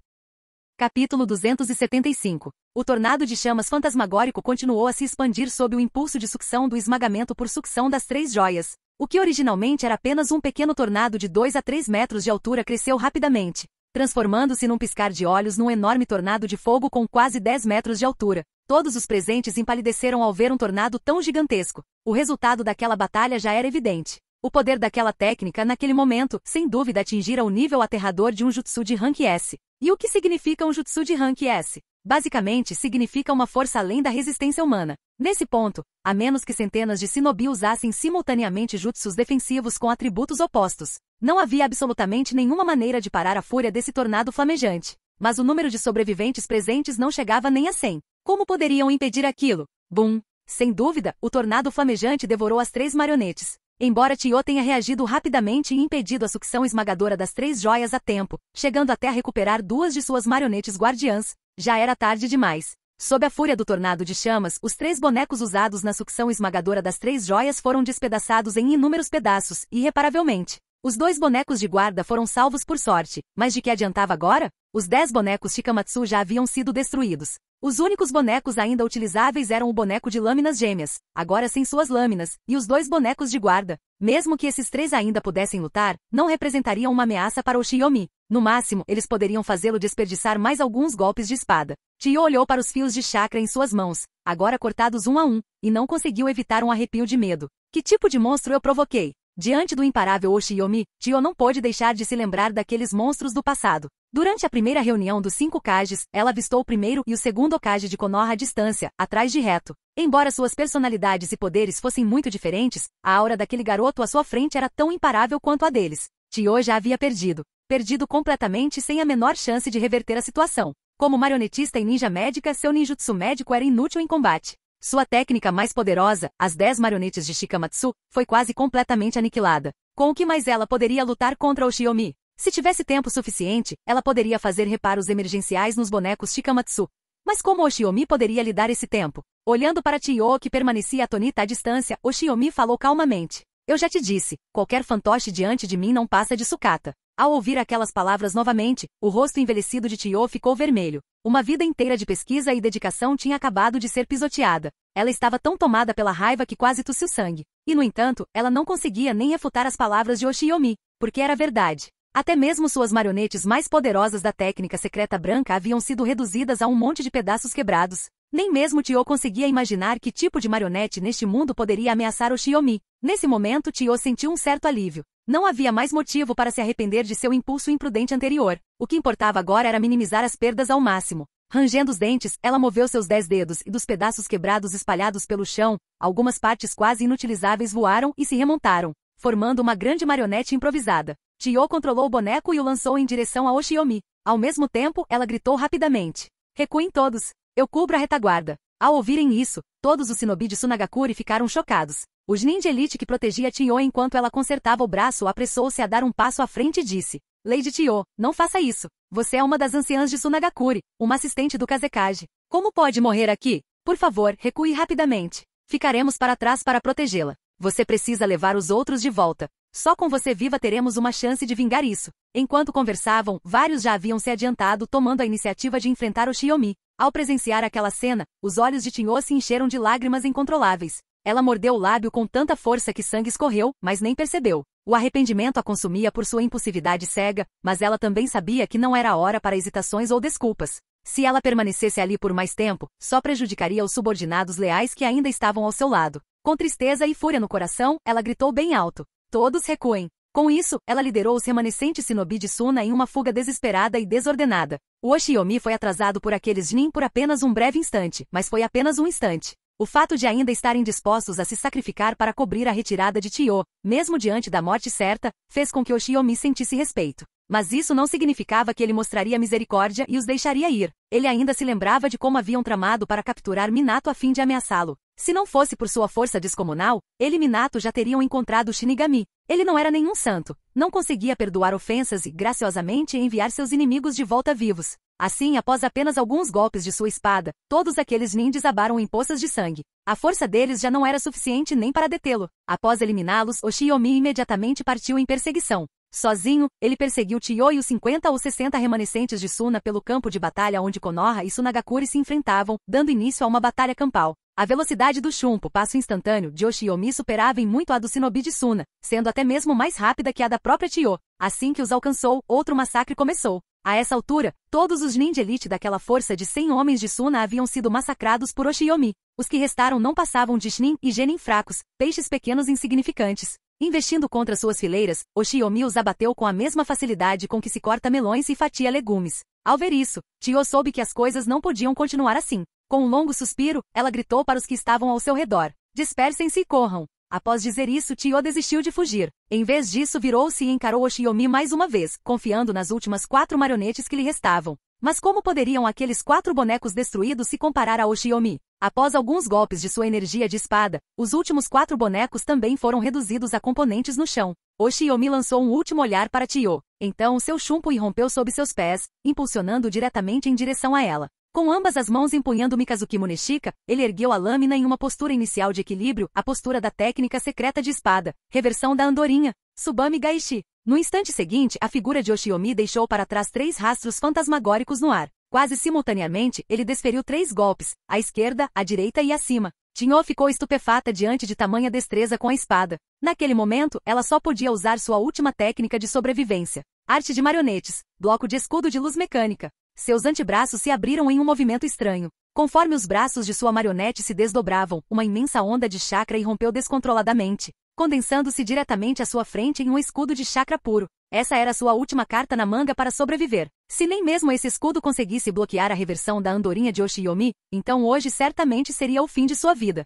Speaker 1: Capítulo 275. O tornado de chamas fantasmagórico continuou a se expandir sob o impulso de sucção do esmagamento por sucção das 3 joias. O que originalmente era apenas um pequeno tornado de 2 a 3 metros de altura cresceu rapidamente, transformando-se num piscar de olhos num enorme tornado de fogo com quase 10 metros de altura. Todos os presentes empalideceram ao ver um tornado tão gigantesco. O resultado daquela batalha já era evidente. O poder daquela técnica naquele momento, sem dúvida, atingira o nível aterrador de um jutsu de rank S. E o que significa um jutsu de rank S? Basicamente, significa uma força além da resistência humana. Nesse ponto, a menos que centenas de shinobi usassem simultaneamente jutsus defensivos com atributos opostos, não havia absolutamente nenhuma maneira de parar a fúria desse tornado flamejante. Mas o número de sobreviventes presentes não chegava nem a 100. Como poderiam impedir aquilo? Bum! Sem dúvida, o tornado flamejante devorou as 3 marionetes. Embora Tio tenha reagido rapidamente e impedido a sucção esmagadora das 3 joias a tempo, chegando até a recuperar 2 de suas marionetes guardiãs, já era tarde demais. Sob a fúria do tornado de chamas, os 3 bonecos usados na sucção esmagadora das 3 joias foram despedaçados em inúmeros pedaços, irreparavelmente. Os 2 bonecos de guarda foram salvos por sorte, mas de que adiantava agora? Os 10 bonecos Shikamatsu já haviam sido destruídos. Os únicos bonecos ainda utilizáveis eram o boneco de lâminas gêmeas, agora sem suas lâminas, e os 2 bonecos de guarda. Mesmo que esses 3 ainda pudessem lutar, não representariam uma ameaça para Oshiyomi. No máximo, eles poderiam fazê-lo desperdiçar mais alguns golpes de espada. Tio olhou para os fios de chakra em suas mãos, agora cortados um a um, e não conseguiu evitar um arrepio de medo. Que tipo de monstro eu provoquei? Diante do imparável Oshiyomi, Tio não pôde deixar de se lembrar daqueles monstros do passado. Durante a primeira reunião dos 5 Kages, ela avistou o primeiro e o segundo Kage de Konoha à distância, atrás de Reto. Embora suas personalidades e poderes fossem muito diferentes, a aura daquele garoto à sua frente era tão imparável quanto a deles. Tio já havia perdido completamente sem a menor chance de reverter a situação. Como marionetista e ninja médica, seu ninjutsu médico era inútil em combate. Sua técnica mais poderosa, as 10 marionetes de Shikamatsu, foi quase completamente aniquilada. Com o que mais ela poderia lutar contra Oshiyomi? Se tivesse tempo suficiente, ela poderia fazer reparos emergenciais nos bonecos Shikamatsu. Mas como Oshiyomi poderia lhe dar esse tempo? Olhando para Tio, que permanecia atônita à distância, Oshiyomi falou calmamente. Eu já te disse, qualquer fantoche diante de mim não passa de sucata. Ao ouvir aquelas palavras novamente, o rosto envelhecido de Tio ficou vermelho. Uma vida inteira de pesquisa e dedicação tinha acabado de ser pisoteada. Ela estava tão tomada pela raiva que quase tossiu sangue. E, no entanto, ela não conseguia nem refutar as palavras de Oshiyomi, porque era verdade. Até mesmo suas marionetes mais poderosas da técnica secreta branca haviam sido reduzidas a um monte de pedaços quebrados. Nem mesmo Tio conseguia imaginar que tipo de marionete neste mundo poderia ameaçar Oshiyomi. Nesse momento Tio sentiu um certo alívio. Não havia mais motivo para se arrepender de seu impulso imprudente anterior. O que importava agora era minimizar as perdas ao máximo. Rangendo os dentes, ela moveu seus 10 dedos e dos pedaços quebrados espalhados pelo chão, algumas partes quase inutilizáveis voaram e se remontaram, formando uma grande marionete improvisada. Chiyo controlou o boneco e o lançou em direção a Oshiomi. Ao mesmo tempo, ela gritou rapidamente. Recuem todos. Eu cubro a retaguarda. Ao ouvirem isso, todos os shinobi de Sunagakure ficaram chocados. O Chunin de elite que protegia Chiyo enquanto ela consertava o braço apressou-se a dar um passo à frente e disse. Lady Chiyo, não faça isso. Você é uma das anciãs de Sunagakure, uma assistente do Kazekage. Como pode morrer aqui? Por favor, recue rapidamente. Ficaremos para trás para protegê-la. Você precisa levar os outros de volta. Só com você viva teremos uma chance de vingar isso. Enquanto conversavam, vários já haviam se adiantado tomando a iniciativa de enfrentar Oshiomi. Ao presenciar aquela cena, os olhos de Chiyo se encheram de lágrimas incontroláveis. Ela mordeu o lábio com tanta força que sangue escorreu, mas nem percebeu. O arrependimento a consumia por sua impulsividade cega, mas ela também sabia que não era hora para hesitações ou desculpas. Se ela permanecesse ali por mais tempo, só prejudicaria os subordinados leais que ainda estavam ao seu lado. Com tristeza e fúria no coração, ela gritou bem alto. Todos recuem. Com isso, ela liderou os remanescentes shinobi de Suna em uma fuga desesperada e desordenada. O Oshiomi foi atrasado por aqueles Chunin por apenas um breve instante, mas foi apenas um instante. O fato de ainda estarem dispostos a se sacrificar para cobrir a retirada de Chiyo, mesmo diante da morte certa, fez com que Oshiomi sentisse respeito. Mas isso não significava que ele mostraria misericórdia e os deixaria ir. Ele ainda se lembrava de como haviam tramado para capturar Minato a fim de ameaçá-lo. Se não fosse por sua força descomunal, ele e Minato já teriam encontrado o Shinigami. Ele não era nenhum santo, não conseguia perdoar ofensas e, graciosamente, enviar seus inimigos de volta vivos. Assim, após apenas alguns golpes de sua espada, todos aqueles Chunin desabaram em poças de sangue. A força deles já não era suficiente nem para detê-lo. Após eliminá-los, Oshiomi imediatamente partiu em perseguição. Sozinho, ele perseguiu Chiyo e os 50 ou 60 remanescentes de Suna pelo campo de batalha onde Konoha e Sunagakure se enfrentavam, dando início a uma batalha campal. A velocidade do Shunpo, passo instantâneo, de Oshiomi superava em muito a do shinobi de Suna, sendo até mesmo mais rápida que a da própria Chiyo. Assim que os alcançou, outro massacre começou. A essa altura, todos os Chunin de elite daquela força de 100 homens de Suna haviam sido massacrados por Oshiomi. Os que restaram não passavam de Chunin e Genin fracos, peixes pequenos insignificantes. Investindo contra suas fileiras, Oshiomi os abateu com a mesma facilidade com que se corta melões e fatia legumes. Ao ver isso, Chiyo soube que as coisas não podiam continuar assim. Com um longo suspiro, ela gritou para os que estavam ao seu redor. Dispersem-se e corram. Após dizer isso, Chiyo desistiu de fugir. Em vez disso, virou-se e encarou Oshiomi mais uma vez, confiando nas últimas 4 marionetes que lhe restavam. Mas como poderiam aqueles 4 bonecos destruídos se comparar a Oshiomi? Após alguns golpes de sua energia de espada, os últimos 4 bonecos também foram reduzidos a componentes no chão. Oshiomi lançou um último olhar para Chiyo. Então seu Shunpo irrompeu sob seus pés, impulsionando diretamente em direção a ela. Com ambas as mãos empunhando Mikazuki Muneshika, ele ergueu a lâmina em uma postura inicial de equilíbrio, a postura da técnica secreta de espada, reversão da andorinha, Tsubame Gaishi. No instante seguinte, a figura de Oshiomi deixou para trás 3 rastros fantasmagóricos no ar. Quase simultaneamente, ele desferiu 3 golpes, à esquerda, à direita e acima. Chiyo ficou estupefata diante de tamanha destreza com a espada. Naquele momento, ela só podia usar sua última técnica de sobrevivência. Arte de marionetes, bloco de escudo de luz mecânica. Seus antebraços se abriram em um movimento estranho. Conforme os braços de sua marionete se desdobravam, uma imensa onda de chakra irrompeu descontroladamente, condensando-se diretamente à sua frente em um escudo de chakra puro. Essa era sua última carta na manga para sobreviver. Se nem mesmo esse escudo conseguisse bloquear a reversão da andorinha de Oshiomi, então hoje certamente seria o fim de sua vida.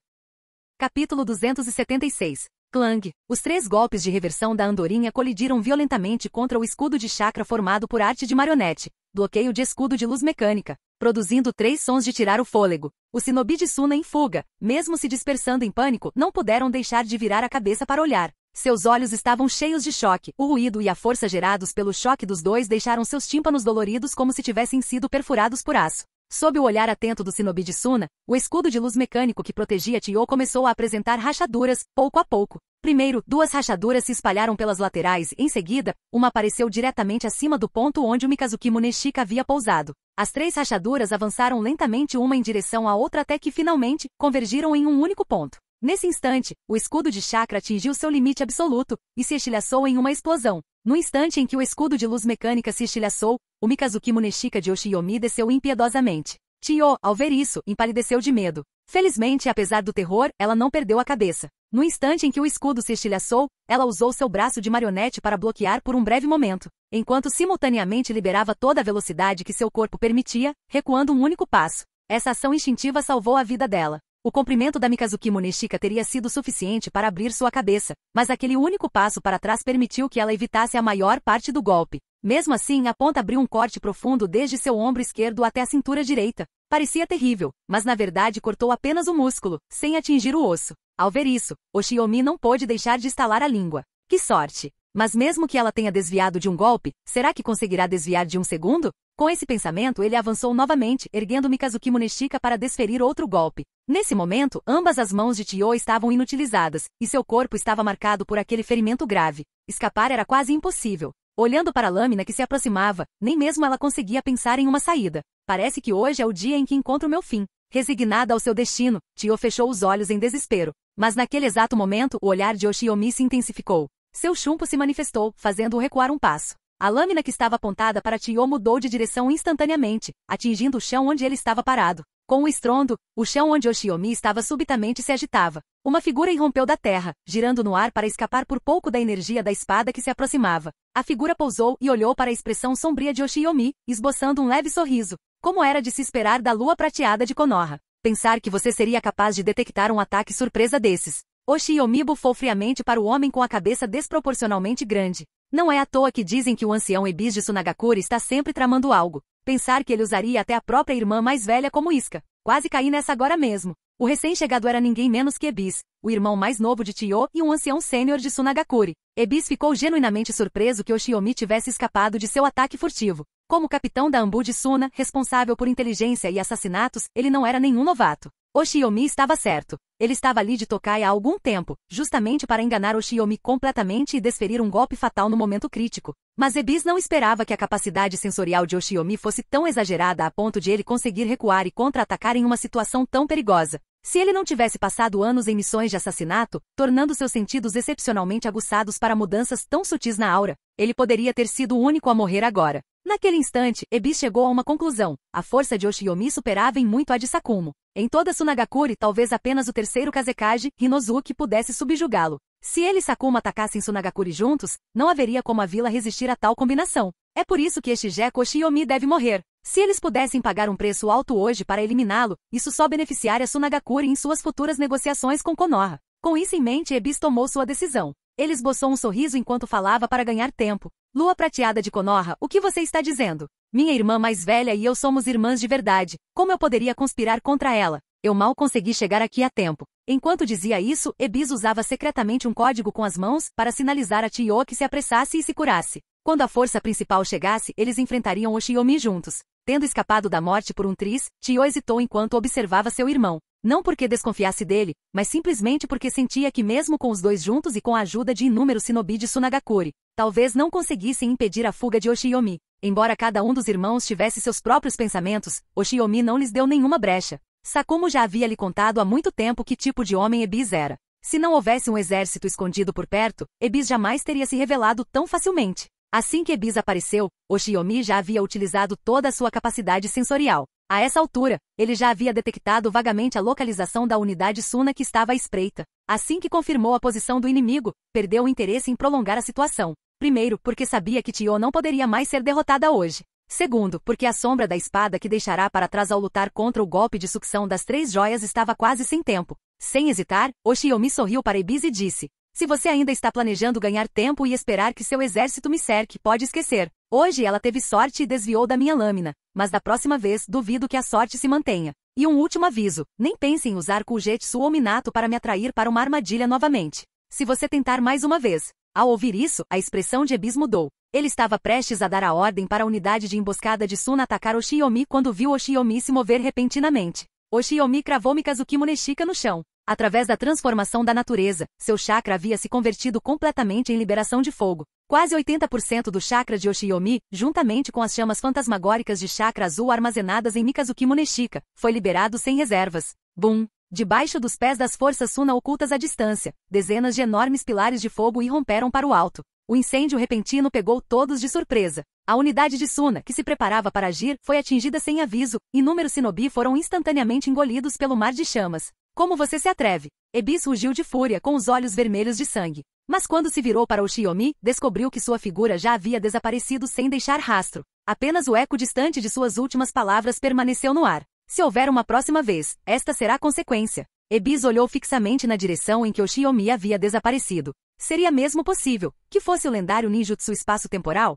Speaker 1: Capítulo 276. Clang. Os 3 golpes de reversão da andorinha colidiram violentamente contra o escudo de chakra formado por arte de marionete, bloqueio de escudo de luz mecânica, produzindo 3 sons de tirar o fôlego. Os shinobi de Suna em fuga, mesmo se dispersando em pânico, não puderam deixar de virar a cabeça para olhar. Seus olhos estavam cheios de choque. O ruído e a força gerados pelo choque dos dois deixaram seus tímpanos doloridos como se tivessem sido perfurados por aço. Sob o olhar atento do shinobi de Suna, o escudo de luz mecânico que protegia Chiyo começou a apresentar rachaduras, pouco a pouco. Primeiro, 2 rachaduras se espalharam pelas laterais, em seguida, uma apareceu diretamente acima do ponto onde o Mikazuki Muneshika havia pousado. As 3 rachaduras avançaram lentamente uma em direção à outra até que finalmente, convergiram em um único ponto. Nesse instante, o escudo de chakra atingiu seu limite absoluto, e se estilhaçou em uma explosão. No instante em que o escudo de luz mecânica se estilhaçou, o Mikazuki Muneshika de Oshiomi desceu impiedosamente. Chiyo, ao ver isso, empalideceu de medo. Felizmente, apesar do terror, ela não perdeu a cabeça. No instante em que o escudo se estilhaçou, ela usou seu braço de marionete para bloquear por um breve momento, enquanto simultaneamente liberava toda a velocidade que seu corpo permitia, recuando um único passo. Essa ação instintiva salvou a vida dela. O comprimento da Mikazuki Muneshika teria sido suficiente para abrir sua cabeça, mas aquele único passo para trás permitiu que ela evitasse a maior parte do golpe. Mesmo assim, a ponta abriu um corte profundo desde seu ombro esquerdo até a cintura direita. Parecia terrível, mas na verdade cortou apenas o músculo, sem atingir o osso. Ao ver isso, Oshiomi não pôde deixar de estalar a língua. Que sorte! Mas mesmo que ela tenha desviado de um golpe, será que conseguirá desviar de um segundo? Com esse pensamento ele avançou novamente, erguendo Mikazuki Muneshika para desferir outro golpe. Nesse momento, ambas as mãos de Chiyo estavam inutilizadas, e seu corpo estava marcado por aquele ferimento grave. Escapar era quase impossível. Olhando para a lâmina que se aproximava, nem mesmo ela conseguia pensar em uma saída. Parece que hoje é o dia em que encontro meu fim. Resignada ao seu destino, Chiyo fechou os olhos em desespero. Mas naquele exato momento, o olhar de Oshiomi se intensificou. Seu chumpo se manifestou, fazendo-o recuar um passo. A lâmina que estava apontada para Chiyo mudou de direção instantaneamente, atingindo o chão onde ele estava parado. Com o estrondo, o chão onde Oshiomi estava subitamente se agitava. Uma figura irrompeu da terra, girando no ar para escapar por pouco da energia da espada que se aproximava. A figura pousou e olhou para a expressão sombria de Oshiomi, esboçando um leve sorriso. Como era de se esperar da lua prateada de Konoha. Pensar que você seria capaz de detectar um ataque surpresa desses. Oshiomi bufou friamente para o homem com a cabeça desproporcionalmente grande. Não é à toa que dizem que o ancião Ebis de Sunagakure está sempre tramando algo. Pensar que ele usaria até a própria irmã mais velha como isca. Quase caí nessa agora mesmo. O recém-chegado era ninguém menos que Ebis, o irmão mais novo de Chiyo e um ancião sênior de Sunagakure. Ebis ficou genuinamente surpreso que Oshiomi tivesse escapado de seu ataque furtivo. Como capitão da Anbu de Suna, responsável por inteligência e assassinatos, ele não era nenhum novato. Oshiomi estava certo. Ele estava ali de tokai há algum tempo, justamente para enganar Oshiomi completamente e desferir um golpe fatal no momento crítico. Mas Ebis não esperava que a capacidade sensorial de Oshiomi fosse tão exagerada a ponto de ele conseguir recuar e contra-atacar em uma situação tão perigosa. Se ele não tivesse passado anos em missões de assassinato, tornando seus sentidos excepcionalmente aguçados para mudanças tão sutis na aura, ele poderia ter sido o único a morrer agora. Naquele instante, Ebis chegou a uma conclusão. A força de Oshiomi superava em muito a de Sakumo. Em toda Sunagakure, talvez apenas o terceiro Kazekage, Hinozuki, pudesse subjugá-lo. Se ele e Sakumo atacassem Sunagakure juntos, não haveria como a vila resistir a tal combinação. É por isso que este Jeco Oshiomi deve morrer. Se eles pudessem pagar um preço alto hoje para eliminá-lo, isso só beneficiaria Sunagakure em suas futuras negociações com Konoha. Com isso em mente, Ebis tomou sua decisão. Ele esboçou um sorriso enquanto falava para ganhar tempo. Lua prateada de Konoha, o que você está dizendo? Minha irmã mais velha e eu somos irmãs de verdade. Como eu poderia conspirar contra ela? Eu mal consegui chegar aqui a tempo. Enquanto dizia isso, Ebis usava secretamente um código com as mãos para sinalizar a Chiyo que se apressasse e se curasse. Quando a força principal chegasse, eles enfrentariam Oshiomi juntos. Tendo escapado da morte por um triz, Chiyo hesitou enquanto observava seu irmão. Não porque desconfiasse dele, mas simplesmente porque sentia que mesmo com os dois juntos e com a ajuda de inúmeros shinobi de Sunagakure, talvez não conseguissem impedir a fuga de Oshiomi. Embora cada um dos irmãos tivesse seus próprios pensamentos, Oshiomi não lhes deu nenhuma brecha. Sakumo já havia lhe contado há muito tempo que tipo de homem Ebis era. Se não houvesse um exército escondido por perto, Ebis jamais teria se revelado tão facilmente. Assim que Ebis apareceu, Oshiomi já havia utilizado toda a sua capacidade sensorial. A essa altura, ele já havia detectado vagamente a localização da unidade Suna que estava à espreita. Assim que confirmou a posição do inimigo, perdeu o interesse em prolongar a situação. Primeiro, porque sabia que Chiyo não poderia mais ser derrotada hoje. Segundo, porque a sombra da espada que deixará para trás ao lutar contra o golpe de sucção das 3 joias estava quase sem tempo. Sem hesitar, Oshiomi sorriu para Ebis e disse: se você ainda está planejando ganhar tempo e esperar que seu exército me cerque, pode esquecer. Hoje ela teve sorte e desviou da minha lâmina, mas da próxima vez duvido que a sorte se mantenha. E um último aviso, nem pense em usar Kujetsu ou Minato para me atrair para uma armadilha novamente. Se você tentar mais uma vez. Ao ouvir isso, a expressão de Ebis mudou. Ele estava prestes a dar a ordem para a unidade de emboscada de Suna atacar Oshiomi quando viu Oshiomi se mover repentinamente. Oshiomi cravou Mikazuki Muneshika no chão. Através da transformação da natureza, seu chakra havia se convertido completamente em liberação de fogo. Quase 80% do chakra de Oshiomi, juntamente com as chamas fantasmagóricas de chakra azul armazenadas em Mikazuki Muneshika, foi liberado sem reservas. Bum! Debaixo dos pés das forças Suna ocultas à distância, dezenas de enormes pilares de fogo irromperam para o alto. O incêndio repentino pegou todos de surpresa. A unidade de Suna, que se preparava para agir, foi atingida sem aviso. Inúmeros shinobi foram instantaneamente engolidos pelo mar de chamas. Como você se atreve? Ebis rugiu de fúria com os olhos vermelhos de sangue. Mas quando se virou para Oshiomi, descobriu que sua figura já havia desaparecido sem deixar rastro. Apenas o eco distante de suas últimas palavras permaneceu no ar. Se houver uma próxima vez, esta será a consequência. Ebis olhou fixamente na direção em que Oshiomi havia desaparecido. Seria mesmo possível que fosse o lendário ninjutsu espaço-temporal?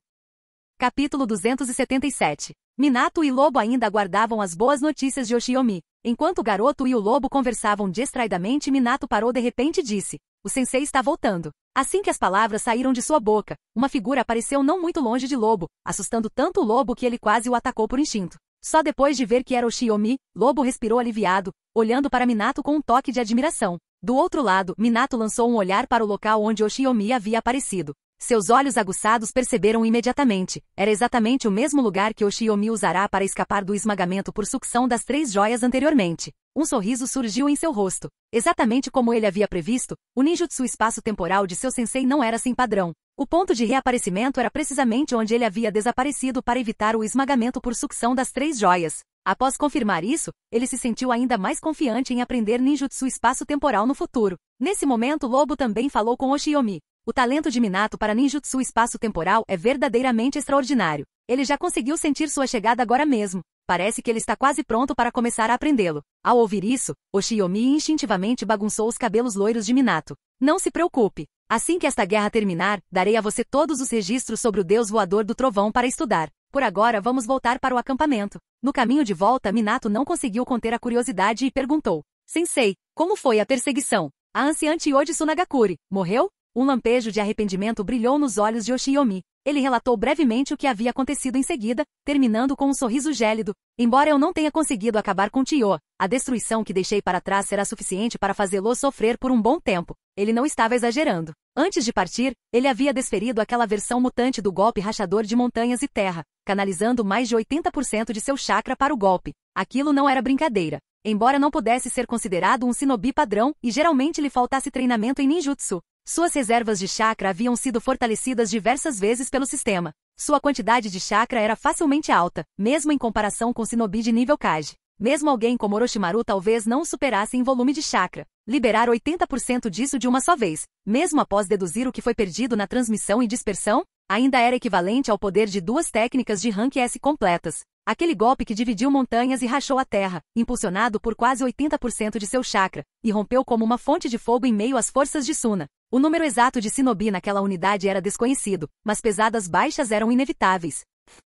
Speaker 1: Capítulo 277. Minato e Lobo ainda aguardavam as boas notícias de Oshiomi. Enquanto o garoto e o lobo conversavam distraidamente, Minato parou de repente e disse: "O sensei está voltando." Assim que as palavras saíram de sua boca, uma figura apareceu não muito longe de Lobo, assustando tanto o lobo que ele quase o atacou por instinto. Só depois de ver que era Oshiomi, Lobo respirou aliviado, olhando para Minato com um toque de admiração. Do outro lado, Minato lançou um olhar para o local onde Oshiomi havia aparecido. Seus olhos aguçados perceberam imediatamente. Era exatamente o mesmo lugar que Oshiomi usará para escapar do esmagamento por sucção das 3 joias anteriormente. Um sorriso surgiu em seu rosto. Exatamente como ele havia previsto, o ninjutsu espaço-temporal de seu sensei não era sem padrão. O ponto de reaparecimento era precisamente onde ele havia desaparecido para evitar o esmagamento por sucção das 3 joias. Após confirmar isso, ele se sentiu ainda mais confiante em aprender ninjutsu espaço-temporal no futuro. Nesse momento, Lobo também falou com Oshiomi. O talento de Minato para ninjutsu espaço-temporal é verdadeiramente extraordinário. Ele já conseguiu sentir sua chegada agora mesmo. Parece que ele está quase pronto para começar a aprendê-lo. Ao ouvir isso, Oshiomi instintivamente bagunçou os cabelos loiros de Minato. Não se preocupe. Assim que esta guerra terminar, darei a você todos os registros sobre o deus voador do trovão para estudar. Por agora vamos voltar para o acampamento. No caminho de volta, Minato não conseguiu conter a curiosidade e perguntou: "Sensei, como foi a perseguição? A anciã Chiyo de Sunagakure morreu?" Um lampejo de arrependimento brilhou nos olhos de Oshiomi. Ele relatou brevemente o que havia acontecido em seguida, terminando com um sorriso gélido. "Embora eu não tenha conseguido acabar com Chiyo, a destruição que deixei para trás será suficiente para fazê-lo sofrer por um bom tempo." Ele não estava exagerando. Antes de partir, ele havia desferido aquela versão mutante do golpe rachador de montanhas e terra, canalizando mais de 80% de seu chakra para o golpe. Aquilo não era brincadeira. Embora não pudesse ser considerado um shinobi padrão e geralmente lhe faltasse treinamento em ninjutsu, suas reservas de chakra haviam sido fortalecidas diversas vezes pelo sistema. Sua quantidade de chakra era facilmente alta, mesmo em comparação com shinobi de nível Kage. Mesmo alguém como Orochimaru talvez não o superasse em volume de chakra. Liberar 80% disso de uma só vez, mesmo após deduzir o que foi perdido na transmissão e dispersão, ainda era equivalente ao poder de 2 técnicas de Rank S completas. Aquele golpe que dividiu montanhas e rachou a terra, impulsionado por quase 80% de seu chakra, e rompeu como uma fonte de fogo em meio às forças de Suna. O número exato de shinobi naquela unidade era desconhecido, mas pesadas baixas eram inevitáveis.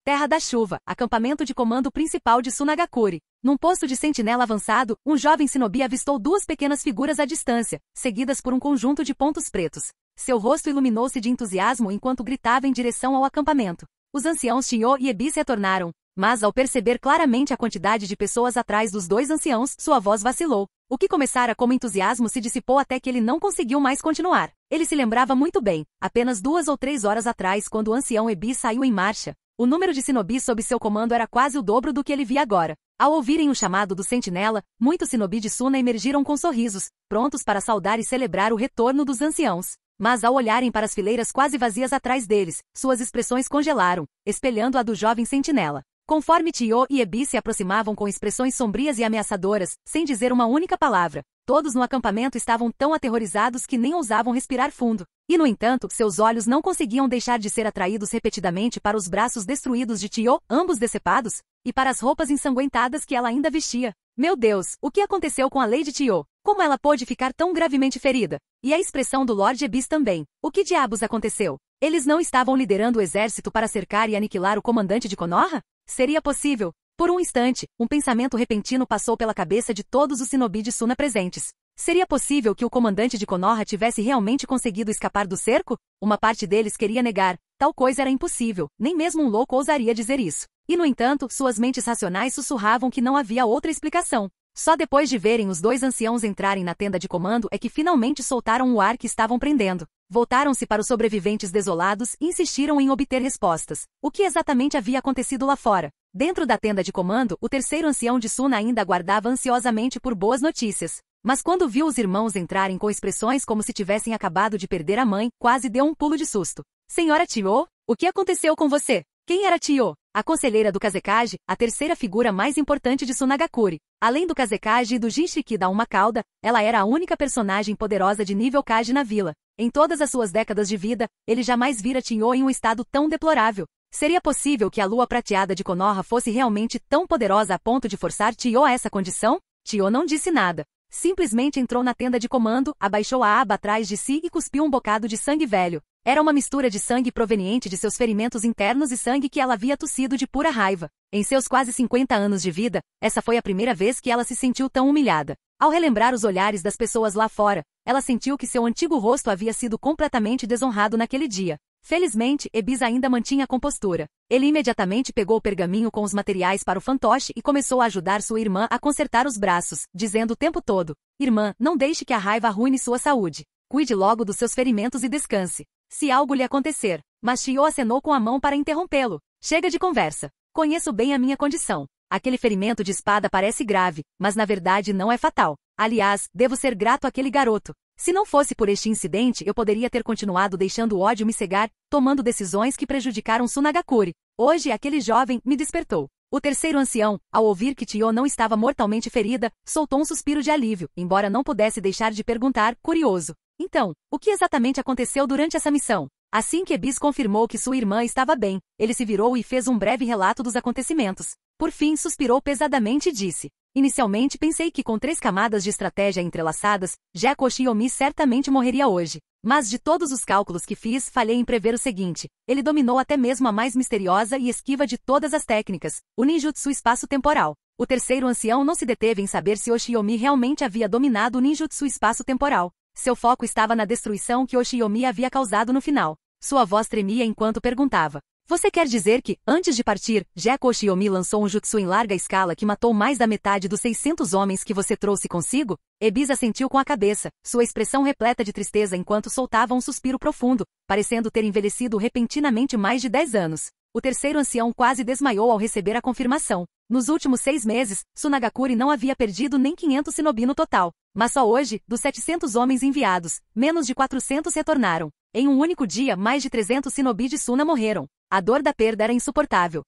Speaker 1: Terra da Chuva, acampamento de comando principal de Sunagakure. Num posto de sentinela avançado, um jovem shinobi avistou 2 pequenas figuras à distância, seguidas por um conjunto de pontos pretos. Seu rosto iluminou-se de entusiasmo enquanto gritava em direção ao acampamento. Os anciãos Chiyo e Ebis retornaram, mas ao perceber claramente a quantidade de pessoas atrás dos 2 anciãos, sua voz vacilou. O que começara como entusiasmo se dissipou até que ele não conseguiu mais continuar. Ele se lembrava muito bem, apenas 2 ou 3 horas atrás, quando o ancião Ebis saiu em marcha. O número de shinobi sob seu comando era quase o dobro do que ele via agora. Ao ouvirem o chamado do sentinela, muitos shinobi de Suna emergiram com sorrisos, prontos para saudar e celebrar o retorno dos anciãos. Mas ao olharem para as fileiras quase vazias atrás deles, suas expressões congelaram, espelhando a do jovem sentinela. Conforme Chiyo e Ebis se aproximavam com expressões sombrias e ameaçadoras, sem dizer uma única palavra, todos no acampamento estavam tão aterrorizados que nem ousavam respirar fundo. E, no entanto, seus olhos não conseguiam deixar de ser atraídos repetidamente para os braços destruídos de Chiyo, ambos decepados, e para as roupas ensanguentadas que ela ainda vestia. Meu Deus, o que aconteceu com a Lady Chiyo? Como ela pôde ficar tão gravemente ferida? E a expressão do Lord Ebis também. O que diabos aconteceu? Eles não estavam liderando o exército para cercar e aniquilar o comandante de Konoha? Seria possível? Por um instante, um pensamento repentino passou pela cabeça de todos os shinobi de Suna presentes. Seria possível que o comandante de Konoha tivesse realmente conseguido escapar do cerco? Uma parte deles queria negar. Tal coisa era impossível, nem mesmo um louco ousaria dizer isso. E, no entanto, suas mentes racionais sussurravam que não havia outra explicação. Só depois de verem os 2 anciãos entrarem na tenda de comando é que finalmente soltaram o ar que estavam prendendo. Voltaram-se para os sobreviventes desolados e insistiram em obter respostas. O que exatamente havia acontecido lá fora? Dentro da tenda de comando, o terceiro ancião de Suna ainda aguardava ansiosamente por boas notícias. Mas quando viu os irmãos entrarem com expressões como se tivessem acabado de perder a mãe, quase deu um pulo de susto. "Senhora Chiyo, o que aconteceu com você?" Quem era Chiyo? A conselheira do Kazekage, a terceira figura mais importante de Tsunagakure. Além do Kazekage e do Jinchuriki da uma cauda, ela era a única personagem poderosa de nível Kage na vila. Em todas as suas décadas de vida, ele jamais vira Chiyo em um estado tão deplorável. Seria possível que a lua prateada de Konoha fosse realmente tão poderosa a ponto de forçar Chiyo a essa condição? Chiyo não disse nada. Simplesmente entrou na tenda de comando, abaixou a aba atrás de si e cuspiu um bocado de sangue velho. Era uma mistura de sangue proveniente de seus ferimentos internos e sangue que ela havia tossido de pura raiva. Em seus quase 50 anos de vida, essa foi a primeira vez que ela se sentiu tão humilhada. Ao relembrar os olhares das pessoas lá fora, ela sentiu que seu antigo rosto havia sido completamente desonrado naquele dia. Felizmente, Ebis ainda mantinha a compostura. Ele imediatamente pegou o pergaminho com os materiais para o fantoche e começou a ajudar sua irmã a consertar os braços, dizendo o tempo todo: "Irmã, não deixe que a raiva arruine sua saúde. Cuide logo dos seus ferimentos e descanse. Se algo lhe acontecer." Mas Chiyo acenou com a mão para interrompê-lo. "Chega de conversa. Conheço bem a minha condição. Aquele ferimento de espada parece grave, mas na verdade não é fatal. Aliás, devo ser grato àquele garoto. Se não fosse por este incidente, eu poderia ter continuado deixando o ódio me cegar, tomando decisões que prejudicaram Tsunagakure. Hoje, aquele jovem me despertou." O terceiro ancião, ao ouvir que Chiyo não estava mortalmente ferida, soltou um suspiro de alívio, embora não pudesse deixar de perguntar, curioso: "Então, o que exatamente aconteceu durante essa missão?" Assim que Ebis confirmou que sua irmã estava bem, ele se virou e fez um breve relato dos acontecimentos. Por fim, suspirou pesadamente e disse: "Inicialmente pensei que com 3 camadas de estratégia entrelaçadas, Gekko Oshiomi certamente morreria hoje. Mas de todos os cálculos que fiz, falhei em prever o seguinte: ele dominou até mesmo a mais misteriosa e esquiva de todas as técnicas, o ninjutsu espaço-temporal." O terceiro ancião não se deteve em saber se Oshiomi realmente havia dominado o ninjutsu espaço-temporal. Seu foco estava na destruição que Oshiomi havia causado no final. Sua voz tremia enquanto perguntava: "Você quer dizer que, antes de partir, Gekko Oshiomi lançou um jutsu em larga escala que matou mais da metade dos 600 homens que você trouxe consigo?" Ebis assentiu com a cabeça, sua expressão repleta de tristeza enquanto soltava um suspiro profundo, parecendo ter envelhecido repentinamente mais de 10 anos. O terceiro ancião quase desmaiou ao receber a confirmação. Nos últimos 6 meses, Tsunagakure não havia perdido nem 500 shinobi no total. Mas só hoje, dos 700 homens enviados, menos de 400 retornaram. Em um único dia, mais de 300 shinobi de Suna morreram. A dor da perda era insuportável.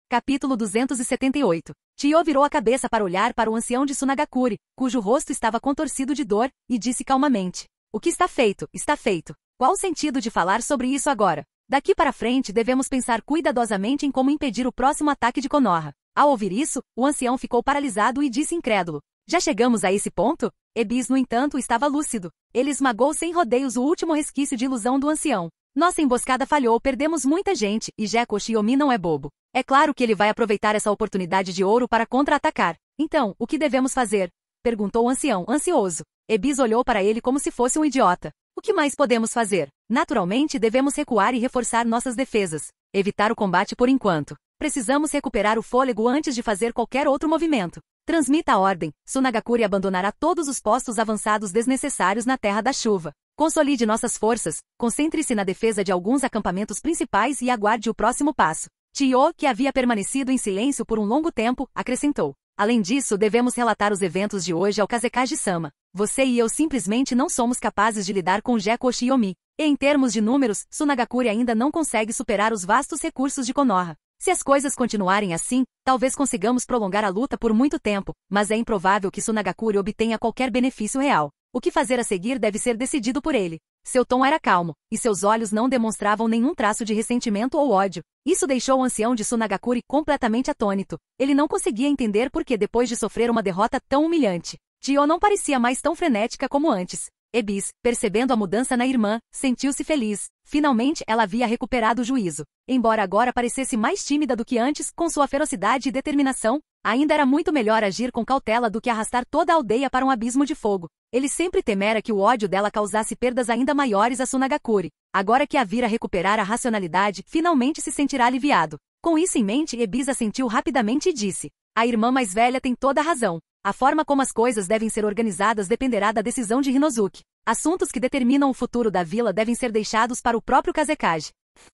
Speaker 1: Capítulo 278. Chiyo virou a cabeça para olhar para o ancião de Tsunagakure, cujo rosto estava contorcido de dor, e disse calmamente: "O que está feito, está feito. Qual o sentido de falar sobre isso agora? Daqui para frente devemos pensar cuidadosamente em como impedir o próximo ataque de Konoha." Ao ouvir isso, o ancião ficou paralisado e disse incrédulo: "Já chegamos a esse ponto?" Ebis, no entanto, estava lúcido. Ele esmagou sem rodeios o último resquício de ilusão do ancião. "Nossa emboscada falhou, perdemos muita gente, e Gekko Oshiomi não é bobo. É claro que ele vai aproveitar essa oportunidade de ouro para contra-atacar. Então, o que devemos fazer?" perguntou o ancião, ansioso. Ebis olhou para ele como se fosse um idiota. "O que mais podemos fazer? Naturalmente devemos recuar e reforçar nossas defesas. Evitar o combate por enquanto. Precisamos recuperar o fôlego antes de fazer qualquer outro movimento. Transmita a ordem: Tsunagakure abandonará todos os postos avançados desnecessários na Terra da Chuva. Consolide nossas forças, concentre-se na defesa de alguns acampamentos principais e aguarde o próximo passo." Chiyo, que havia permanecido em silêncio por um longo tempo, acrescentou: "Além disso, devemos relatar os eventos de hoje ao Kazekage-sama. Você e eu simplesmente não somos capazes de lidar com Gekko Oshiomi. E em termos de números, Tsunagakure ainda não consegue superar os vastos recursos de Konoha. Se as coisas continuarem assim, talvez consigamos prolongar a luta por muito tempo, mas é improvável que Tsunagakure obtenha qualquer benefício real. O que fazer a seguir deve ser decidido por ele." Seu tom era calmo, e seus olhos não demonstravam nenhum traço de ressentimento ou ódio. Isso deixou o ancião de Tsunagakure completamente atônito. Ele não conseguia entender por que, depois de sofrer uma derrota tão humilhante, Chiyo não parecia mais tão frenética como antes. Ebis, percebendo a mudança na irmã, sentiu-se feliz. Finalmente ela havia recuperado o juízo. Embora agora parecesse mais tímida do que antes, com sua ferocidade e determinação, ainda era muito melhor agir com cautela do que arrastar toda a aldeia para um abismo de fogo. Ele sempre temera que o ódio dela causasse perdas ainda maiores a Tsunagakure. Agora que a vira recuperar a racionalidade, finalmente se sentirá aliviado. Com isso em mente, Ebis assentiu rapidamente e disse: "A irmã mais velha tem toda a razão. A forma como as coisas devem ser organizadas dependerá da decisão de Hinozuki. Assuntos que determinam o futuro da vila devem ser deixados para o próprio Kazekage."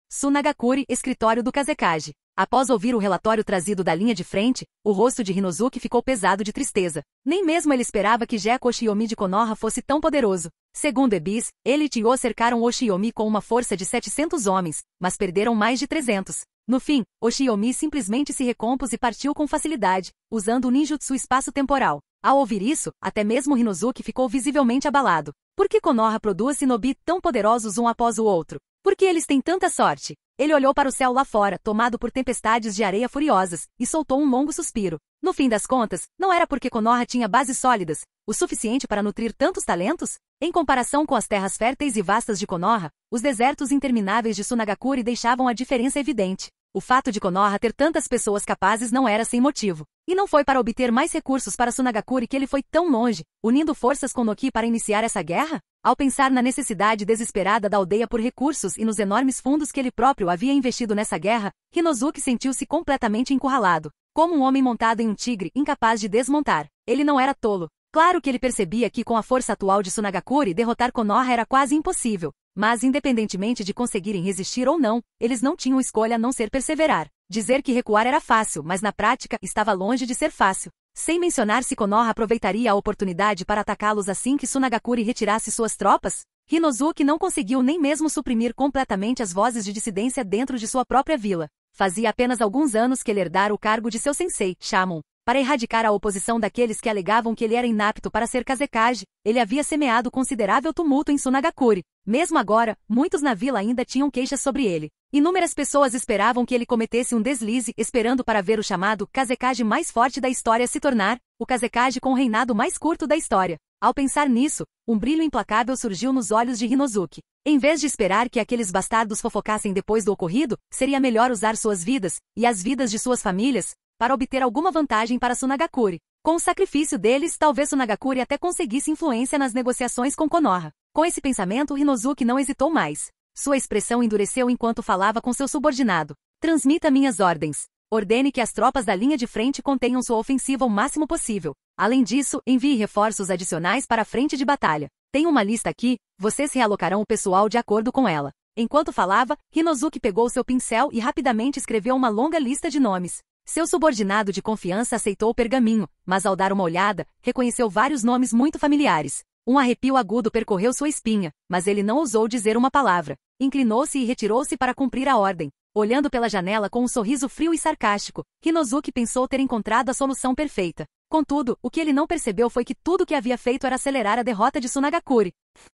Speaker 1: Tsunagakure, escritório do Kazekage. Após ouvir o relatório trazido da linha de frente, o rosto de Hinozuki ficou pesado de tristeza. Nem mesmo ele esperava que Gekko Oshiomi de Konoha fosse tão poderoso. Segundo Ebis, ele e Chiyo cercaram Oshiomi com uma força de 700 homens, mas perderam mais de 300. No fim, Oshiyomi simplesmente se recompôs e partiu com facilidade, usando o ninjutsu espaço-temporal. Ao ouvir isso, até mesmo Hinozuki ficou visivelmente abalado. Por que Konoha produz shinobi tão poderosos um após o outro? Por que eles têm tanta sorte? Ele olhou para o céu lá fora, tomado por tempestades de areia furiosas, e soltou um longo suspiro. No fim das contas, não era porque Konoha tinha bases sólidas, o suficiente para nutrir tantos talentos? Em comparação com as terras férteis e vastas de Konoha, os desertos intermináveis de Sunagakure deixavam a diferença evidente. O fato de Konoha ter tantas pessoas capazes não era sem motivo. E não foi para obter mais recursos para Sunagakure que ele foi tão longe, unindo forças com Noki para iniciar essa guerra? Ao pensar na necessidade desesperada da aldeia por recursos e nos enormes fundos que ele próprio havia investido nessa guerra, Hinozuki sentiu-se completamente encurralado, como um homem montado em um tigre incapaz de desmontar. Ele não era tolo. Claro que ele percebia que com a força atual de Sunagakure derrotar Konoha era quase impossível. Mas independentemente de conseguirem resistir ou não, eles não tinham escolha a não ser perseverar. Dizer que recuar era fácil, mas na prática estava longe de ser fácil. Sem mencionar se Konoha aproveitaria a oportunidade para atacá-los assim que Sunagakure retirasse suas tropas, Hinozuki não conseguiu nem mesmo suprimir completamente as vozes de dissidência dentro de sua própria vila. Fazia apenas alguns anos que ele herdara o cargo de seu sensei, Shamon. Para erradicar a oposição daqueles que alegavam que ele era inapto para ser Kazekage, ele havia semeado considerável tumulto em Sunagakure. Mesmo agora, muitos na vila ainda tinham queixas sobre ele. Inúmeras pessoas esperavam que ele cometesse um deslize, esperando para ver o chamado Kazekage mais forte da história se tornar o Kazekage com o reinado mais curto da história. Ao pensar nisso, um brilho implacável surgiu nos olhos de Hinozuki. Em vez de esperar que aqueles bastardos fofocassem depois do ocorrido, seria melhor usar suas vidas, e as vidas de suas famílias, para obter alguma vantagem para Sunagakure. Com o sacrifício deles, talvez Sunagakure até conseguisse influência nas negociações com Konoha. Com esse pensamento, Hinozuki não hesitou mais. Sua expressão endureceu enquanto falava com seu subordinado. Transmita minhas ordens. Ordene que as tropas da linha de frente contenham sua ofensiva o máximo possível. Além disso, envie reforços adicionais para a frente de batalha. Tem uma lista aqui, vocês realocarão o pessoal de acordo com ela. Enquanto falava, Hinozuki pegou seu pincel e rapidamente escreveu uma longa lista de nomes. Seu subordinado de confiança aceitou o pergaminho, mas ao dar uma olhada, reconheceu vários nomes muito familiares. Um arrepio agudo percorreu sua espinha, mas ele não ousou dizer uma palavra. Inclinou-se e retirou-se para cumprir a ordem. Olhando pela janela com um sorriso frio e sarcástico, Hinozuki pensou ter encontrado a solução perfeita. Contudo, o que ele não percebeu foi que tudo o que havia feito era acelerar a derrota de Sunagakure.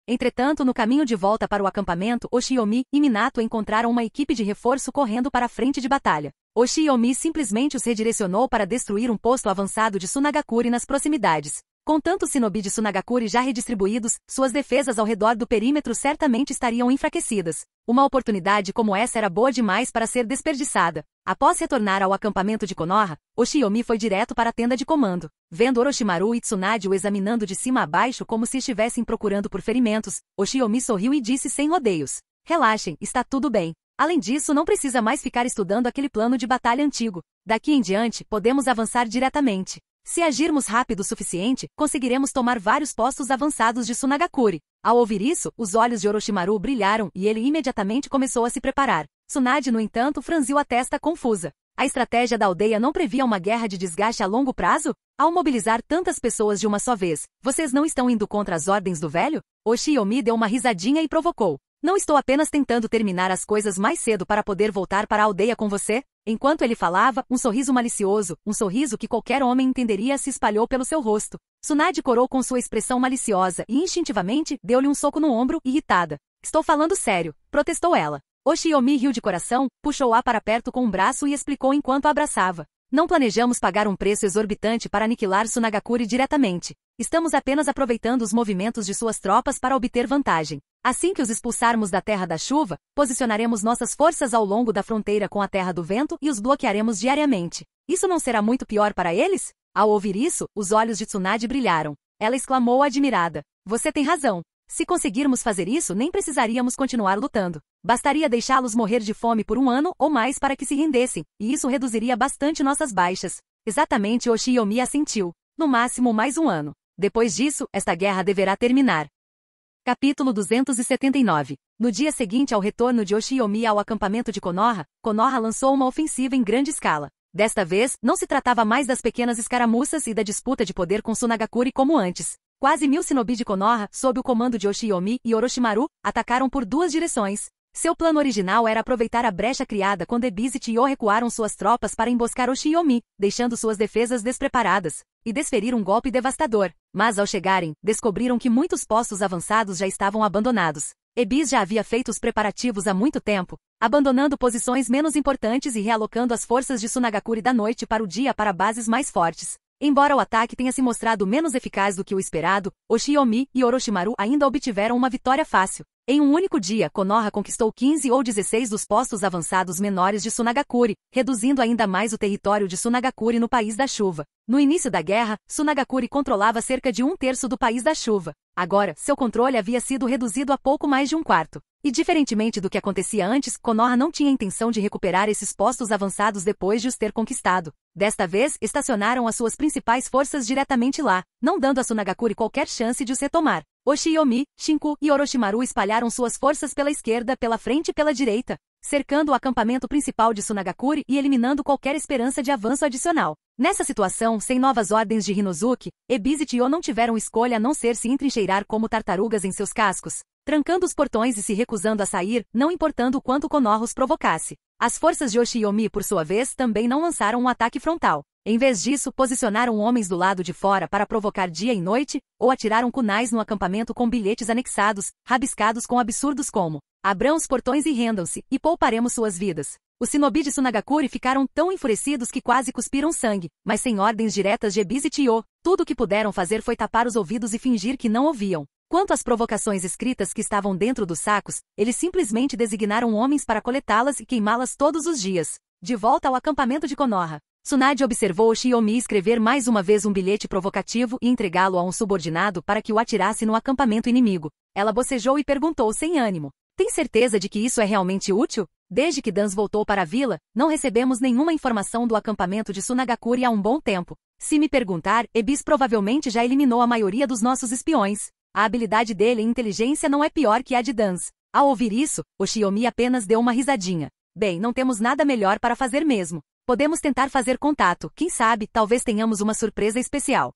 Speaker 1: Entretanto, no caminho de volta para o acampamento, Oshiyomi e Minato encontraram uma equipe de reforço correndo para a frente de batalha. Oshiyomi simplesmente os redirecionou para destruir um posto avançado de Sunagakure nas proximidades. Com tantos shinobi de Sunagakure já redistribuídos, suas defesas ao redor do perímetro certamente estariam enfraquecidas. Uma oportunidade como essa era boa demais para ser desperdiçada. Após retornar ao acampamento de Konoha, Oshiyomi foi direto para a tenda de comando. Vendo Orochimaru e Tsunade o examinando de cima a baixo como se estivessem procurando por ferimentos, Oshiyomi sorriu e disse sem rodeios: "Relaxem, está tudo bem. Além disso, não precisa mais ficar estudando aquele plano de batalha antigo. Daqui em diante, podemos avançar diretamente. Se agirmos rápido o suficiente, conseguiremos tomar vários postos avançados de Sunagakure." Ao ouvir isso, os olhos de Orochimaru brilharam e ele imediatamente começou a se preparar. Tsunade, no entanto, franziu a testa confusa. A estratégia da aldeia não previa uma guerra de desgaste a longo prazo? Ao mobilizar tantas pessoas de uma só vez, vocês não estão indo contra as ordens do velho? Oshiyomi deu uma risadinha e provocou: "Não estou apenas tentando terminar as coisas mais cedo para poder voltar para a aldeia com você?" Enquanto ele falava, um sorriso malicioso, um sorriso que qualquer homem entenderia, se espalhou pelo seu rosto. Tsunade corou com sua expressão maliciosa e instintivamente deu-lhe um soco no ombro, irritada. "Estou falando sério", protestou ela. Oshiyomi riu de coração, puxou-a para perto com um braço e explicou enquanto a abraçava: "Não planejamos pagar um preço exorbitante para aniquilar Sunagakure diretamente. Estamos apenas aproveitando os movimentos de suas tropas para obter vantagem. Assim que os expulsarmos da Terra da Chuva, posicionaremos nossas forças ao longo da fronteira com a Terra do Vento e os bloquearemos diariamente. Isso não será muito pior para eles?" Ao ouvir isso, os olhos de Tsunade brilharam. Ela exclamou admirada: "Você tem razão. Se conseguirmos fazer isso, nem precisaríamos continuar lutando. Bastaria deixá-los morrer de fome por um ano ou mais para que se rendessem, e isso reduziria bastante nossas baixas." Exatamente, Oshiyomi assentiu. "No máximo mais um ano. Depois disso, esta guerra deverá terminar." Capítulo 279. No dia seguinte ao retorno de Oshiyomi ao acampamento de Konoha, Konoha lançou uma ofensiva em grande escala. Desta vez, não se tratava mais das pequenas escaramuças e da disputa de poder com Sunagakure como antes. Quase 1000 shinobi de Konoha, sob o comando de Oshiyomi e Orochimaru, atacaram por duas direções. Seu plano original era aproveitar a brecha criada quando Ebis e Tio recuaram suas tropas para emboscar Oshiomi, deixando suas defesas despreparadas, e desferir um golpe devastador. Mas ao chegarem, descobriram que muitos postos avançados já estavam abandonados. Ebis já havia feito os preparativos há muito tempo, abandonando posições menos importantes e realocando as forças de Tsunagakure da noite para o dia para bases mais fortes. Embora o ataque tenha se mostrado menos eficaz do que o esperado, Oshiomi e Orochimaru ainda obtiveram uma vitória fácil. Em um único dia, Konoha conquistou 15 ou 16 dos postos avançados menores de Tsunagakure, reduzindo ainda mais o território de Tsunagakure no País da Chuva. No início da guerra, Tsunagakure controlava cerca de 1/3 do País da Chuva. Agora, seu controle havia sido reduzido a pouco mais de 1/4. E diferentemente do que acontecia antes, Konoha não tinha intenção de recuperar esses postos avançados depois de os ter conquistado. Desta vez, estacionaram as suas principais forças diretamente lá, não dando a Tsunagakure qualquer chance de os retomar. Oshiomi, Shinku e Orochimaru espalharam suas forças pela esquerda, pela frente e pela direita, cercando o acampamento principal de Tsunagakure e eliminando qualquer esperança de avanço adicional. Nessa situação, sem novas ordens de Hinozuki, Ebis e Tio não tiveram escolha a não ser se entrincheirar como tartarugas em seus cascos, trancando os portões e se recusando a sair, não importando o quanto Konoha os provocasse. As forças de Oshiomi, por sua vez, também não lançaram um ataque frontal. Em vez disso, posicionaram homens do lado de fora para provocar dia e noite, ou atiraram kunais no acampamento com bilhetes anexados, rabiscados com absurdos como: "Abram os portões e rendam-se, e pouparemos suas vidas." Os shinobi de Tsunagakure ficaram tão enfurecidos que quase cuspiram sangue, mas sem ordens diretas de Ebis e Tio, tudo o que puderam fazer foi tapar os ouvidos e fingir que não ouviam. Quanto às provocações escritas que estavam dentro dos sacos, eles simplesmente designaram homens para coletá-las e queimá-las todos os dias. De volta ao acampamento de Konoha, Tsunade observou Oshiomi escrever mais uma vez um bilhete provocativo e entregá-lo a um subordinado para que o atirasse no acampamento inimigo. Ela bocejou e perguntou sem ânimo: "Tem certeza de que isso é realmente útil? Desde que Dans voltou para a vila, não recebemos nenhuma informação do acampamento de Tsunagakure há um bom tempo. Se me perguntar, Ebis provavelmente já eliminou a maioria dos nossos espiões. A habilidade dele em inteligência não é pior que a de Dans." Ao ouvir isso, Oshiomi apenas deu uma risadinha. "Bem, não temos nada melhor para fazer mesmo. Podemos tentar fazer contato, quem sabe, talvez tenhamos uma surpresa especial."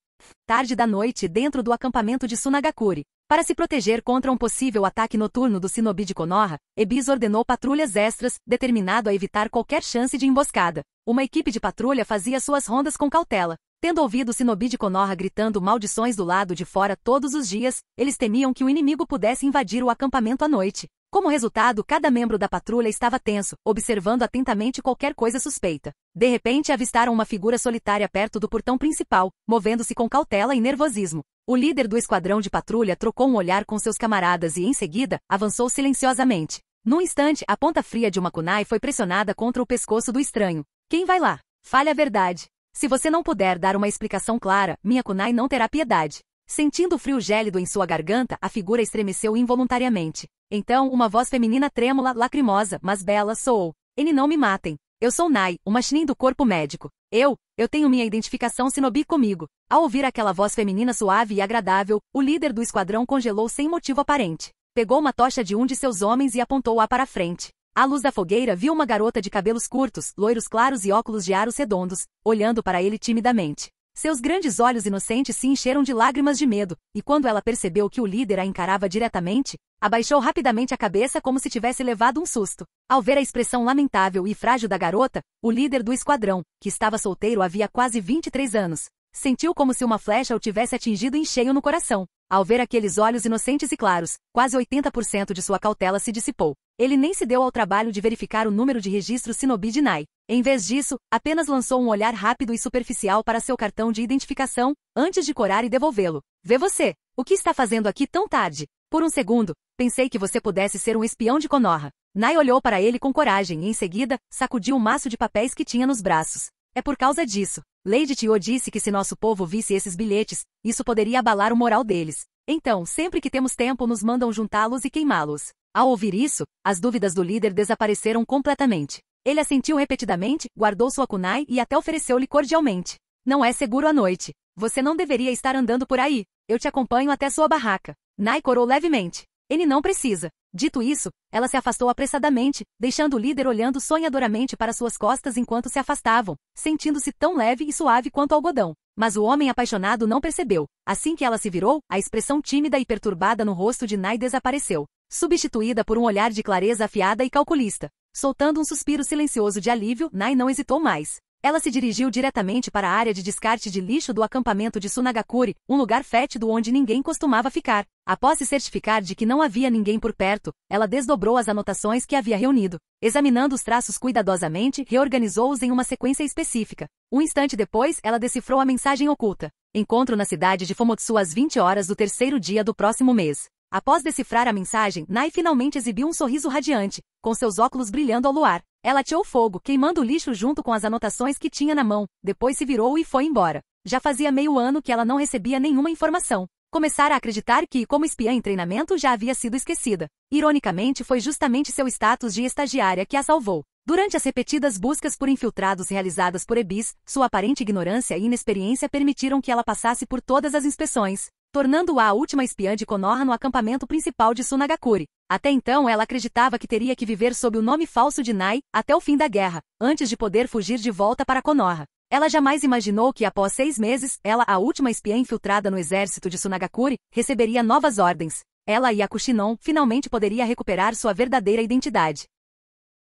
Speaker 1: Tarde da noite, dentro do acampamento de Tsunagakure. Para se proteger contra um possível ataque noturno do shinobi de Konoha, Ebis ordenou patrulhas extras, determinado a evitar qualquer chance de emboscada. Uma equipe de patrulha fazia suas rondas com cautela. Tendo ouvido o shinobi de Konoha gritando maldições do lado de fora todos os dias, eles temiam que o inimigo pudesse invadir o acampamento à noite. Como resultado, cada membro da patrulha estava tenso, observando atentamente qualquer coisa suspeita. De repente, avistaram uma figura solitária perto do portão principal, movendo-se com cautela e nervosismo. O líder do esquadrão de patrulha trocou um olhar com seus camaradas e, em seguida, avançou silenciosamente. Num instante, a ponta fria de uma kunai foi pressionada contra o pescoço do estranho. "Quem vai lá? Fale a verdade. Se você não puder dar uma explicação clara, minha kunai não terá piedade." Sentindo o frio gélido em sua garganta, a figura estremeceu involuntariamente. Então, uma voz feminina trêmula, lacrimosa, mas bela, soou: "Eni, não me matem. Eu sou Nai, uma Chunin do corpo médico. Eu tenho minha identificação shinobi comigo." Ao ouvir aquela voz feminina suave e agradável, o líder do esquadrão congelou sem motivo aparente. Pegou uma tocha de um de seus homens e apontou-a para a frente. À luz da fogueira viu uma garota de cabelos curtos, loiros claros e óculos de aros redondos, olhando para ele timidamente. Seus grandes olhos inocentes se encheram de lágrimas de medo, e quando ela percebeu que o líder a encarava diretamente, abaixou rapidamente a cabeça como se tivesse levado um susto. Ao ver a expressão lamentável e frágil da garota, o líder do esquadrão, que estava solteiro havia quase 23 anos, sentiu como se uma flecha o tivesse atingido em cheio no coração. Ao ver aqueles olhos inocentes e claros, quase 80% de sua cautela se dissipou. Ele nem se deu ao trabalho de verificar o número de registro shinobi de Nai. Em vez disso, apenas lançou um olhar rápido e superficial para seu cartão de identificação, antes de corar e devolvê-lo. "Vê você. O que está fazendo aqui tão tarde? Por um segundo, pensei que você pudesse ser um espião de Konoha." Nai olhou para ele com coragem e, em seguida, sacudiu o maço de papéis que tinha nos braços. "É por causa disso. Lady Tio disse que se nosso povo visse esses bilhetes, isso poderia abalar o moral deles. Então, sempre que temos tempo nos mandam juntá-los e queimá-los." Ao ouvir isso, as dúvidas do líder desapareceram completamente. Ele assentiu repetidamente, guardou sua kunai e até ofereceu-lhe cordialmente: "Não é seguro à noite. Você não deveria estar andando por aí. Eu te acompanho até sua barraca." Nai corou levemente. "Ele não precisa." Dito isso, ela se afastou apressadamente, deixando o líder olhando sonhadoramente para suas costas enquanto se afastavam, sentindo-se tão leve e suave quanto algodão. Mas o homem apaixonado não percebeu. Assim que ela se virou, a expressão tímida e perturbada no rosto de Nai desapareceu. substituída por um olhar de clareza afiada e calculista. Soltando um suspiro silencioso de alívio, Nai não hesitou mais. Ela se dirigiu diretamente para a área de descarte de lixo do acampamento de Sunagakure, um lugar fétido onde ninguém costumava ficar. Após se certificar de que não havia ninguém por perto, ela desdobrou as anotações que havia reunido. Examinando os traços cuidadosamente, reorganizou-os em uma sequência específica. Um instante depois, ela decifrou a mensagem oculta. Encontro na cidade de Fomotsu às 20 horas do terceiro dia do próximo mês. Após decifrar a mensagem, Nai finalmente exibiu um sorriso radiante, com seus óculos brilhando ao luar. Ela ateou fogo, queimando o lixo junto com as anotações que tinha na mão, depois se virou e foi embora. Já fazia meio ano que ela não recebia nenhuma informação. Começara a acreditar que, como espiã em treinamento, já havia sido esquecida. Ironicamente, foi justamente seu status de estagiária que a salvou. Durante as repetidas buscas por infiltrados realizadas por Ebis, sua aparente ignorância e inexperiência permitiram que ela passasse por todas as inspeções, tornando-a a última espiã de Konoha no acampamento principal de Sunagakure. Até então ela acreditava que teria que viver sob o nome falso de Nai, até o fim da guerra, antes de poder fugir de volta para Konoha. Ela jamais imaginou que após 6 meses, ela, a última espiã infiltrada no exército de Sunagakure, receberia novas ordens. Ela e a Kushinon finalmente poderia recuperar sua verdadeira identidade.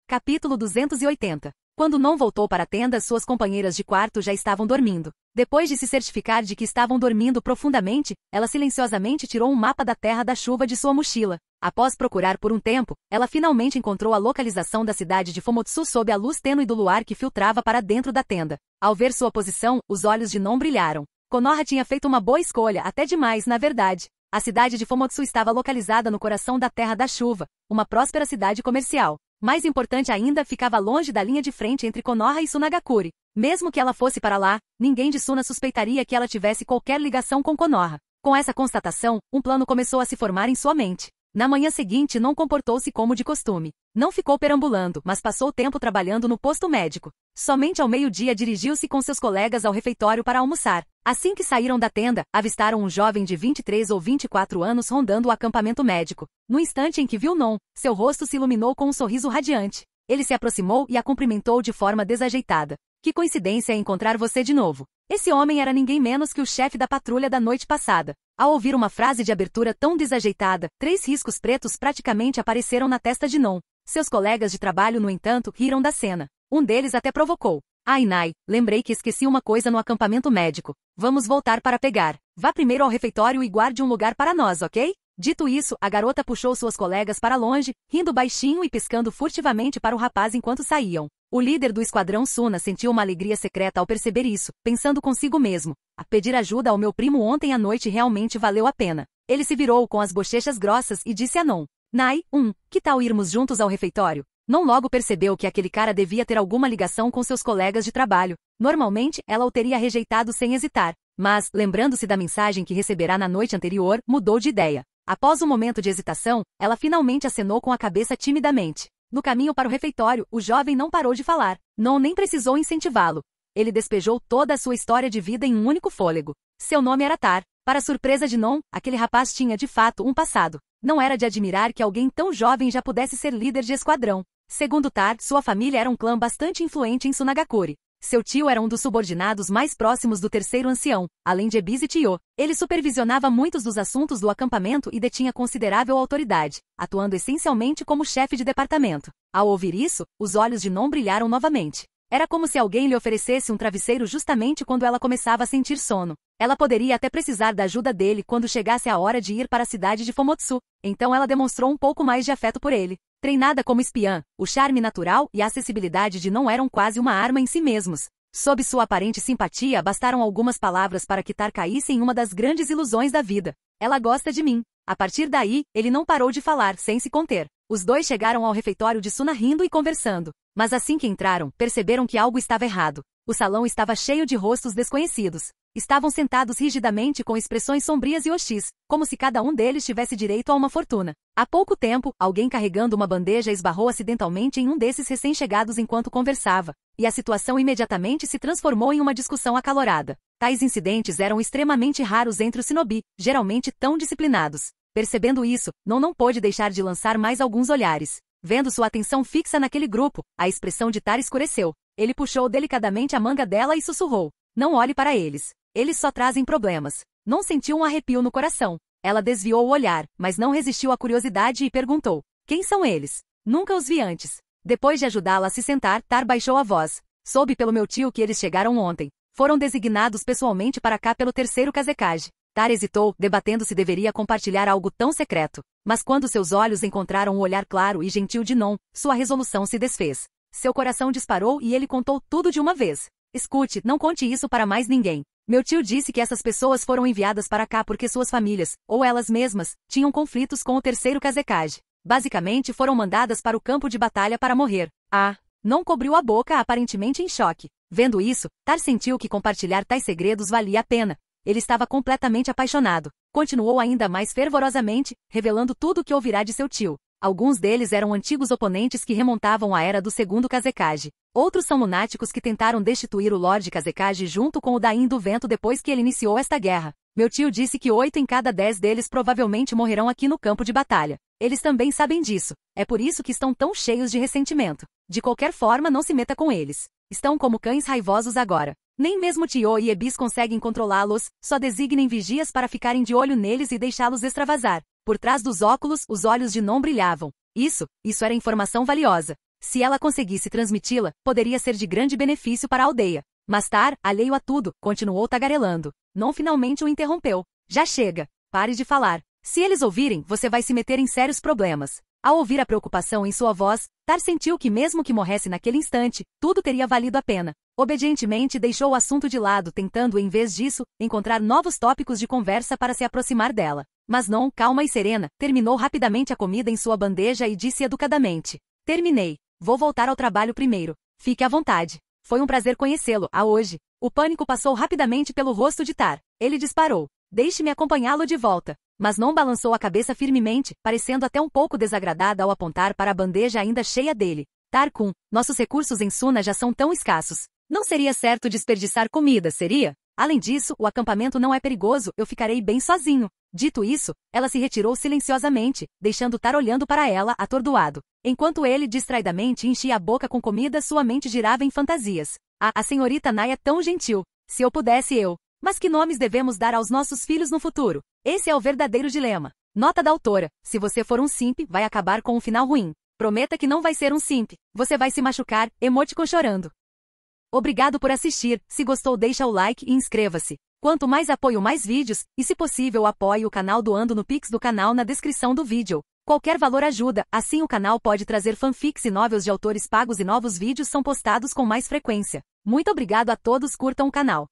Speaker 1: Capítulo 280. Quando Non voltou para a tenda, suas companheiras de quarto já estavam dormindo. Depois de se certificar de que estavam dormindo profundamente, ela silenciosamente tirou um mapa da Terra da Chuva de sua mochila. Após procurar por um tempo, ela finalmente encontrou a localização da cidade de Fomotsu sob a luz tênue do luar que filtrava para dentro da tenda. Ao ver sua posição, os olhos de Non brilharam. Konoha tinha feito uma boa escolha, até demais, na verdade. A cidade de Fomotsu estava localizada no coração da Terra da Chuva, uma próspera cidade comercial. Mais importante ainda, ficava longe da linha de frente entre Konoha e Sunagakure. Mesmo que ela fosse para lá, ninguém de Suna suspeitaria que ela tivesse qualquer ligação com Konoha. Com essa constatação, um plano começou a se formar em sua mente. Na manhã seguinte não comportou-se como de costume. Não ficou perambulando, mas passou o tempo trabalhando no posto médico. Somente ao meio-dia dirigiu-se com seus colegas ao refeitório para almoçar. Assim que saíram da tenda, avistaram um jovem de 23 ou 24 anos rondando o acampamento médico. No instante em que viu Non, seu rosto se iluminou com um sorriso radiante. Ele se aproximou e a cumprimentou de forma desajeitada. Que coincidência encontrar você de novo. Esse homem era ninguém menos que o chefe da patrulha da noite passada. Ao ouvir uma frase de abertura tão desajeitada, 3 riscos pretos praticamente apareceram na testa de Non. Seus colegas de trabalho, no entanto, riram da cena. Um deles até provocou. Ai, Nai, lembrei que esqueci uma coisa no acampamento médico. Vamos voltar para pegar. Vá primeiro ao refeitório e guarde um lugar para nós, ok? Dito isso, a garota puxou suas colegas para longe, rindo baixinho e piscando furtivamente para o rapaz enquanto saíam. O líder do esquadrão Suna sentiu uma alegria secreta ao perceber isso, pensando consigo mesmo. A pedir ajuda ao meu primo ontem à noite realmente valeu a pena. Ele se virou com as bochechas grossas e disse a Non. Nai, que tal irmos juntos ao refeitório? Non logo percebeu que aquele cara devia ter alguma ligação com seus colegas de trabalho. Normalmente, ela o teria rejeitado sem hesitar. Mas, lembrando-se da mensagem que receberá na noite anterior, mudou de ideia. Após um momento de hesitação, ela finalmente acenou com a cabeça timidamente. No caminho para o refeitório, o jovem não parou de falar. Non nem precisou incentivá-lo. Ele despejou toda a sua história de vida em um único fôlego. Seu nome era Tar. Para surpresa de Non, aquele rapaz tinha de fato um passado. Não era de admirar que alguém tão jovem já pudesse ser líder de esquadrão. Segundo Tar, sua família era um clã bastante influente em Sunagakure. Seu tio era um dos subordinados mais próximos do terceiro ancião, além de Ebis e Tio. Ele supervisionava muitos dos assuntos do acampamento e detinha considerável autoridade, atuando essencialmente como chefe de departamento. Ao ouvir isso, os olhos de Non brilharam novamente. Era como se alguém lhe oferecesse um travesseiro justamente quando ela começava a sentir sono. Ela poderia até precisar da ajuda dele quando chegasse a hora de ir para a cidade de Fomotsu, então ela demonstrou um pouco mais de afeto por ele. Treinada como espiã, o charme natural e a acessibilidade de Non eram quase uma arma em si mesmos. Sob sua aparente simpatia, bastaram algumas palavras para que Tar caísse em uma das grandes ilusões da vida. Ela gosta de mim. A partir daí, ele não parou de falar, sem se conter. Os dois chegaram ao refeitório de Suna rindo e conversando. Mas assim que entraram, perceberam que algo estava errado. O salão estava cheio de rostos desconhecidos. Estavam sentados rigidamente com expressões sombrias e hostis, como se cada um deles tivesse direito a uma fortuna. Há pouco tempo, alguém carregando uma bandeja esbarrou acidentalmente em um desses recém-chegados enquanto conversava, e a situação imediatamente se transformou em uma discussão acalorada. Tais incidentes eram extremamente raros entre os shinobi, geralmente tão disciplinados. Percebendo isso, Non não pôde deixar de lançar mais alguns olhares. Vendo sua atenção fixa naquele grupo, a expressão de Tar escureceu. Ele puxou delicadamente a manga dela e sussurrou. Não olhe para eles. Eles só trazem problemas. Non sentiu um arrepio no coração. Ela desviou o olhar, mas não resistiu à curiosidade e perguntou: quem são eles? Nunca os vi antes. Depois de ajudá-la a se sentar, Tar baixou a voz. Soube pelo meu tio que eles chegaram ontem. Foram designados pessoalmente para cá pelo terceiro Kazekage. Tar hesitou, debatendo se deveria compartilhar algo tão secreto. Mas quando seus olhos encontraram o olhar claro e gentil de Non, sua resolução se desfez. Seu coração disparou e ele contou tudo de uma vez. Escute, não conte isso para mais ninguém. Meu tio disse que essas pessoas foram enviadas para cá porque suas famílias, ou elas mesmas, tinham conflitos com o terceiro Kazekage. Basicamente foram mandadas para o campo de batalha para morrer. Non cobriu a boca aparentemente em choque. Vendo isso, Tar sentiu que compartilhar tais segredos valia a pena. Ele estava completamente apaixonado. Continuou ainda mais fervorosamente, revelando tudo o que ouvirá de seu tio. Alguns deles eram antigos oponentes que remontavam à era do segundo Kazekage. Outros são lunáticos que tentaram destituir o Lorde Kazekage junto com o Dain do Vento depois que ele iniciou esta guerra. Meu tio disse que 8 em cada 10 deles provavelmente morrerão aqui no campo de batalha. Eles também sabem disso. É por isso que estão tão cheios de ressentimento. De qualquer forma, não se meta com eles. Estão como cães raivosos agora. Nem mesmo Tio e Ebis conseguem controlá-los, só designem vigias para ficarem de olho neles e deixá-los extravasar. Por trás dos óculos, os olhos de Non brilhavam. Isso era informação valiosa. Se ela conseguisse transmiti-la, poderia ser de grande benefício para a aldeia. Mas Tar, alheio a tudo, continuou tagarelando. Non finalmente o interrompeu. Já chega. Pare de falar. Se eles ouvirem, você vai se meter em sérios problemas. Ao ouvir a preocupação em sua voz, Tar sentiu que mesmo que morresse naquele instante, tudo teria valido a pena. Obedientemente deixou o assunto de lado, tentando, em vez disso, encontrar novos tópicos de conversa para se aproximar dela. Mas Non, calma e serena, terminou rapidamente a comida em sua bandeja e disse educadamente: terminei. Vou voltar ao trabalho primeiro. Fique à vontade. Foi um prazer conhecê-lo, hoje. O pânico passou rapidamente pelo rosto de Tar. Ele disparou. Deixe-me acompanhá-lo de volta. Mas Non balançou a cabeça firmemente, parecendo até um pouco desagradada ao apontar para a bandeja ainda cheia dele. Tar-kun, nossos recursos em Suna já são tão escassos. Não seria certo desperdiçar comida, seria? Além disso, o acampamento não é perigoso, eu ficarei bem sozinho. Dito isso, ela se retirou silenciosamente, deixando Tar olhando para ela, atordoado. Enquanto ele distraidamente enchia a boca com comida, sua mente girava em fantasias. A senhorita Nai é tão gentil. Se eu pudesse eu. Mas que nomes devemos dar aos nossos filhos no futuro? Esse é o verdadeiro dilema. Nota da autora: se você for um simp, vai acabar com um final ruim. Prometa que não vai ser um simp. Você vai se machucar, emoticon chorando. Obrigado por assistir. Se gostou, deixa o like e inscreva-se. Quanto mais apoio, mais vídeos, e se possível apoie o canal doando no Pix do canal na descrição do vídeo. Qualquer valor ajuda, assim o canal pode trazer fanfics e novels de autores pagos e novos vídeos são postados com mais frequência. Muito obrigado a todos, curtam o canal.